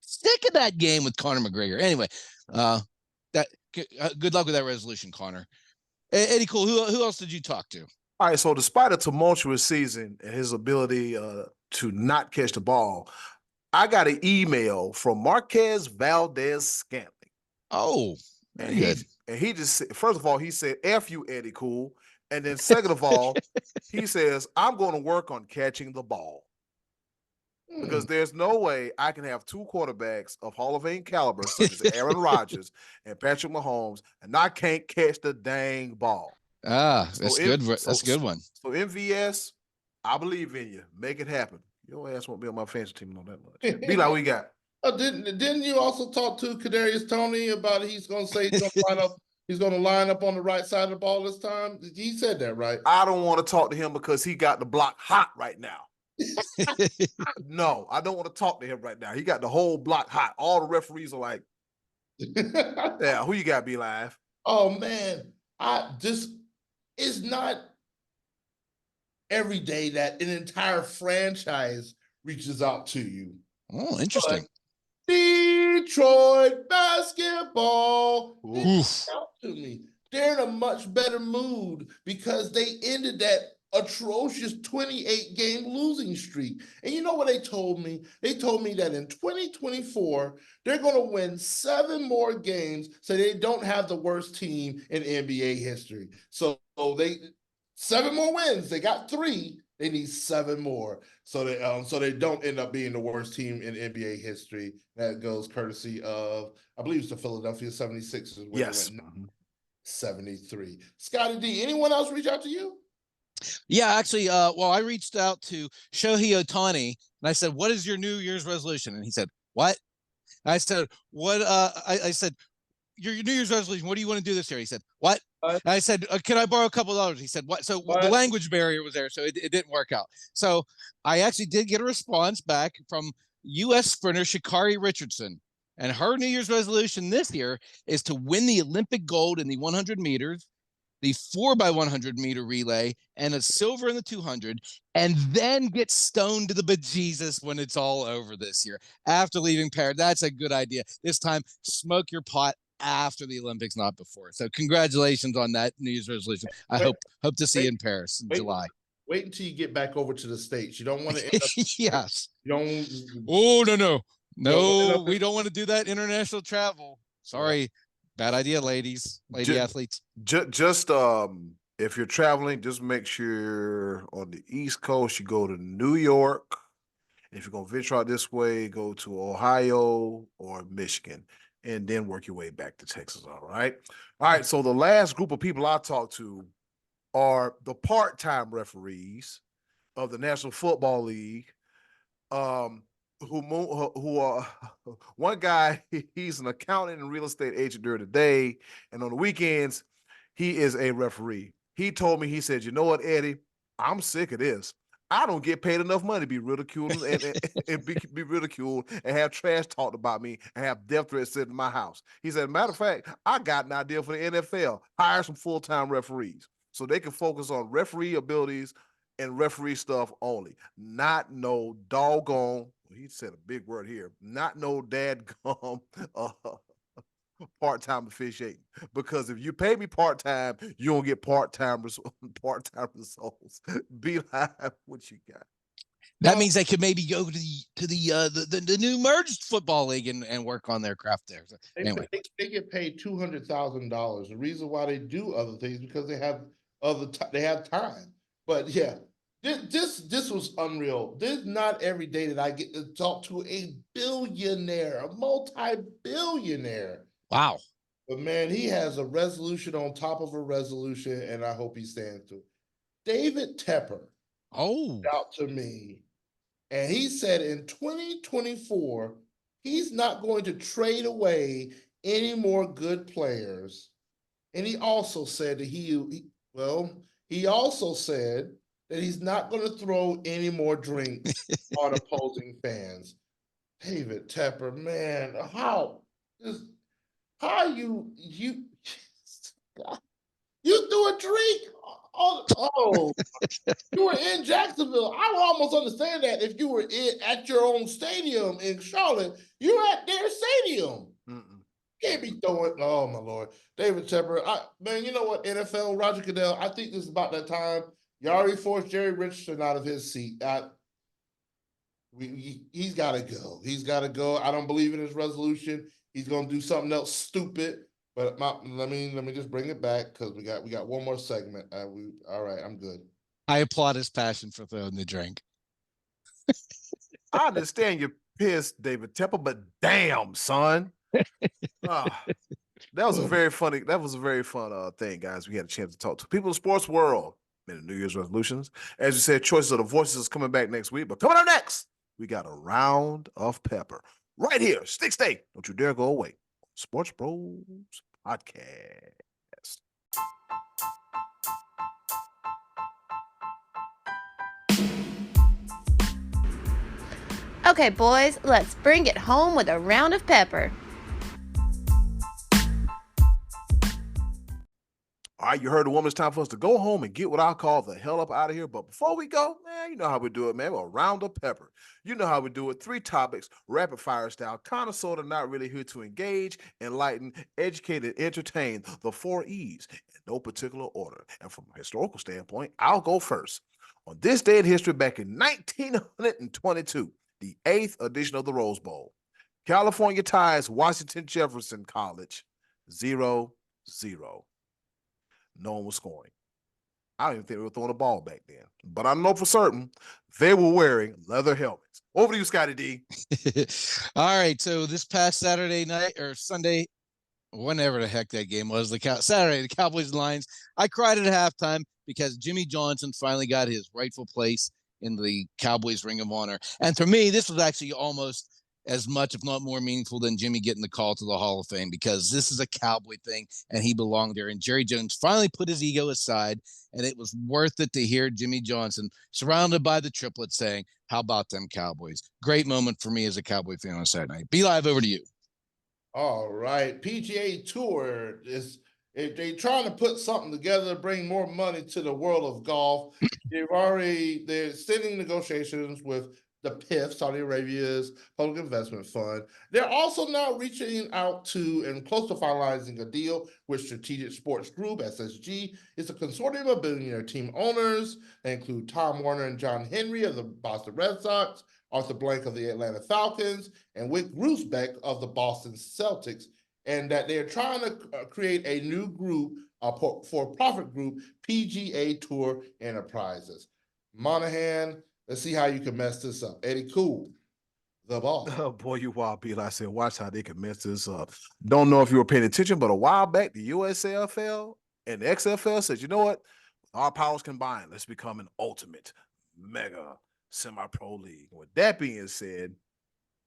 Stick in that game with Conor McGregor. Anyway, good luck with that resolution, Conor. Eddy, cool. Who else did you talk to? All right, so despite a tumultuous season and his ability to not catch the ball, I got an email from Marquez Valdez-Scantling. Oh, and he just, first of all, he said, F you, Eddy Cool. And then second of all, he says, I'm going to work on catching the ball. Because there's no way I can have two quarterbacks of Hall of Fame caliber, such as Aaron Rodgers and Patrick Mahomes, and I can't catch the dang ball. That's good. That's a good one. So MVS, I believe in you. Make it happen. Your ass won't be on my fantasy team on that much. Be like, we got. Didn't you also talk to Kadarius Toney about he's going to say he's going to line up He's going to line up on the right side of the ball this time. He said that, right? I don't want to talk to him because he got the block hot right now. No, I don't want to talk to him right now. He got the whole block hot. All the referees are like, yeah, who you got, Be Live? Oh, man. It's not every day that an entire franchise reaches out to you. Oh, interesting. But Detroit basketball Oof. out to me. They're in a much better mood because they ended that atrocious 28-game losing streak. And you know what they told me? They told me that in 2024, they're going to win 7 more games so they don't have the worst team in NBA history. So they 7 more wins. They got 3. They need 7 more. So they don't end up being the worst team in NBA history. That goes courtesy of, I believe it's the Philadelphia 76ers. Yes. They went 73. Scottie D, anyone else reach out to you? Yeah, actually, well, I reached out to Shohei Ohtani and I said, "What is your New Year's resolution?" And he said, "What?" I said, "What?" I said, your New Year's resolution. What do you want to do this year? He said, "What?" And I said, "Can I borrow a couple of dollars?" He said, "What?" So What? the language barrier was there, so it didn't work out. So I actually did get a response back from U.S. sprinter Sha'Carri Richardson, and her New Year's resolution this year is to win the Olympic gold in the 100 meters, the 4x100 meter relay, and a silver in the 200, and then get stoned to the bejesus when it's all over this year after leaving Paris. That's a good idea. This time, smoke your pot after the Olympics, not before. So congratulations on that New Year's resolution. I hope to see you in Paris in July. Wait until you get back over to the States. You don't want to end up yes. You don't. Oh, no, we don't want to do that international travel. Sorry. Bad idea, lady athletes. Just if you're traveling, just make sure on the East Coast you go to New York. If you're gonna venture out this way, go to Ohio or Michigan, and then work your way back to Texas. All right. So the last group of people I talked to are the part-time referees of the National Football League. Who are one guy, he's an accountant and real estate agent during the day, and on the weekends he is a referee. He told me, he said, "You know what, Eddie, I'm sick of this. I don't get paid enough money to be ridiculed and be ridiculed and have trash talked about me and have death threats sent to my house." He said, "Matter of fact, I got an idea for the NFL. Hire some full-time referees so they can focus on referee abilities and referee stuff only. Not no doggone," he said a big word here, "not no dadgum part-time officiating. Because if you pay me part-time, you don't get part-time results." Be Live, what you got? That means they could maybe go to the new merged football league and work on their craft there. So, anyway, they get paid $200,000. The reason why they do other things because they have they have time. But yeah, this was unreal. This not every day that I get to talk to a billionaire, a multi-billionaire. Wow. But man, he has a resolution on top of a resolution, and I hope he stands to it. David Tepper out to me, and he said in 2024, he's not going to trade away any more good players. And he also said that he also said that he's not going to throw any more drinks on opposing fans. David Tepper, man, how you threw a drink? Oh, you were in Jacksonville. I would almost understand that if you were at your own stadium in Charlotte. You're at their stadium. Can't be throwing. Oh my Lord, David Tepper. Man, you know what? NFL, Roger Goodell. I think this is about that time. You already forced Jerry Richardson out of his seat. He's got to go. He's got to go. I don't believe in his resolution. He's going to do something else stupid. But let me just bring it back because we got one more segment. All right, I'm good. I applaud his passion for throwing the drink. I understand you're pissed, David Tepper, but damn, son. That was a very fun thing, guys. We had a chance to talk to people in the sports world in the New Year's resolutions. As you said, Choices of the Voices is coming back next week. But coming up next, we got a round of pepper right here. Stay. Don't you dare go away. SportsBros Podcast. Okay, boys, let's bring it home with a round of pepper. All right, you heard the woman. It's time for us to go home and get what I call the hell up out of here. But before we go, man, you know how we do it, man. A round of pepper. You know how we do it. 3 topics, rapid fire style, kind of, sort of, not really here to engage, enlighten, educate, and entertain. The 4 E's in no particular order. And from a historical standpoint, I'll go first. On this day in history, back in 1922, the 8th edition of the Rose Bowl, California ties Washington Jefferson College 0-0. No one was scoring. I don't even think they were throwing a ball back then. But I know for certain they were wearing leather helmets. Over to you, Scottie D. All right. So this past Saturday night or Sunday, whenever the heck that game was, Saturday, the Cowboys and Lions, I cried at halftime because Jimmy Johnson finally got his rightful place in the Cowboys Ring of Honor. And for me, this was actually almost as much, if not more meaningful than Jimmy getting the call to the Hall of Fame, because this is a Cowboy thing and he belonged there. And Jerry Jones finally put his ego aside, and it was worth it to hear Jimmy Johnson surrounded by the triplets saying, "How about them Cowboys?" Great moment for me as a Cowboy fan on Saturday night. Be Live, over to you. All right. PGA Tour is, if they trying to put something together to bring more money to the world of golf, they're sending negotiations with the PIF, Saudi Arabia's Public Investment Fund. They're also now reaching out to and close to finalizing a deal with Strategic Sports Group, SSG. It's a consortium of billionaire team owners. They include Tom Warner and John Henry of the Boston Red Sox, Arthur Blank of the Atlanta Falcons, and Wick Grousbeck of the Boston Celtics, and that they're trying to create a new group, a for-profit group, PGA Tour Enterprises. Monahan, let's see how you can mess this up. Eddy, cool. The ball. Oh, boy, you wild, Bill. I said, watch how they can mess this up. Don't know if you were paying attention, but a while back, the USFL and the XFL said, you know what? With our powers combined, let's become an ultimate mega semi-pro league. With that being said,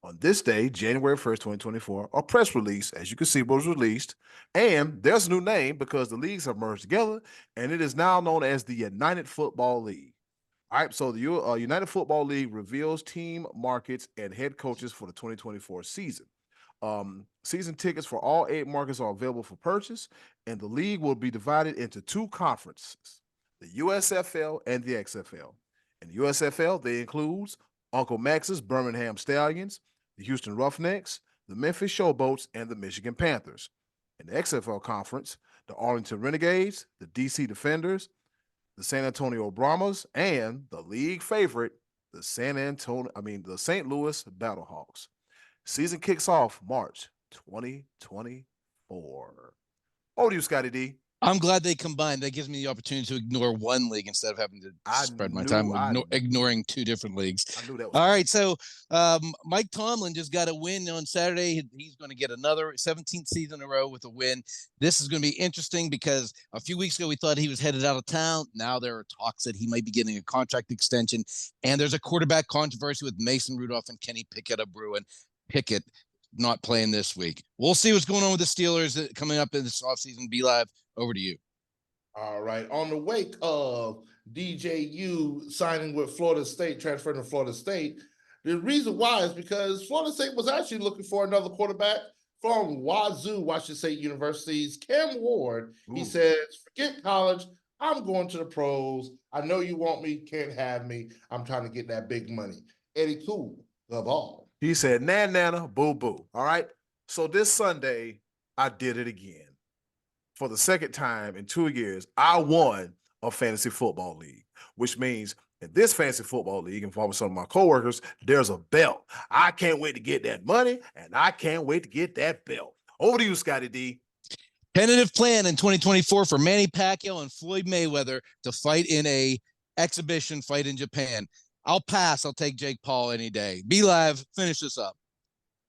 on this day, January 1st, 2024, a press release, as you can see, was released. And there's a new name because the leagues have merged together, and it is now known as the United Football League. All right, so the United Football League reveals team markets and head coaches for the 2024 season. Season tickets for all 8 markets are available for purchase, and the league will be divided into 2 conferences, the USFL and the XFL. In the USFL, they includes Uncle Max's Birmingham Stallions, the Houston Roughnecks, the Memphis Showboats, and the Michigan Panthers. In the XFL conference, the Arlington Renegades, the DC Defenders, the San Antonio Brahmas, and the league favorite, the St. Louis Battlehawks. Season kicks off March 2024. Over to you, Scottie D. I'm glad they combined. That gives me the opportunity to ignore one league instead of having to spread my time ignoring 2 different leagues. I knew that was all right. So Mike Tomlin just got a win on Saturday. He's going to get another 17th season in a row with a win. This is going to be interesting because a few weeks ago we thought he was headed out of town. Now there are talks that he might be getting a contract extension, and there's a quarterback controversy with Mason Rudolph and Kenny Pickett of Bruin. Pickett not playing this week. We'll see what's going on with the Steelers coming up in this offseason. Be Live, over to you. All right. On the wake of DJU signing with Florida State, transferring to Florida State, the reason why is because Florida State was actually looking for another quarterback from Washington State University's Cam Ward. Ooh. He says, forget college. I'm going to the pros. I know you want me, can't have me. I'm trying to get that big money. Eddy Cool, the ball. He said, nana, boo, boo. All right. So this Sunday, I did it again. For the second time in 2 years, I won a fantasy football league, which means in this fantasy football league, involving some of my coworkers, there's a belt. I can't wait to get that money, and I can't wait to get that belt. Over to you, Scottie D. Tentative plan in 2024 for Manny Pacquiao and Floyd Mayweather to fight in a exhibition fight in Japan. I'll pass. I'll take Jake Paul any day. Be Live, finish this up.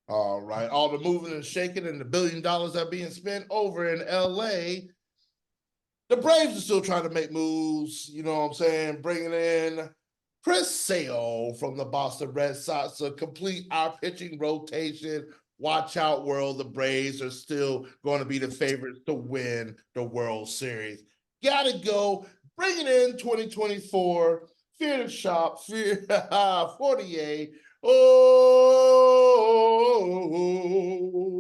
All right. All the moving and shaking and the $1 billion that are being spent over in LA. The Braves are still trying to make moves, you know what I'm saying? Bringing in Chris Sale from the Boston Red Sox to complete our pitching rotation. Watch out, world. The Braves are still going to be the favorites to win the World Series. Gotta go. Bringing in 2024 fear the shop, fear 48. Oh.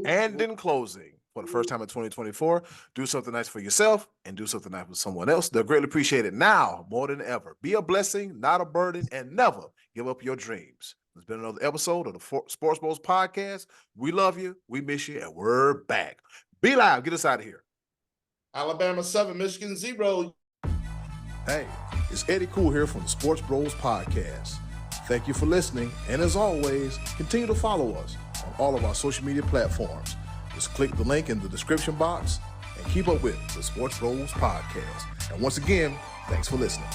And in closing, for the first time in 2024, do something nice for yourself and do something nice for someone else. They'll greatly appreciate it now more than ever. Be a blessing, not a burden, and never give up your dreams. There's been another episode of the SportsBros podcast. We love you, we miss you, and we're back. Be live. Get us out of here. Alabama 7, Michigan 0. Hey, it's Eddy Cool here from the SportsBros podcast. Thank you for listening, and as always, continue to follow us on all of our social media platforms. Just click the link in the description box and keep up with the SportsBros podcast. And once again, thanks for listening.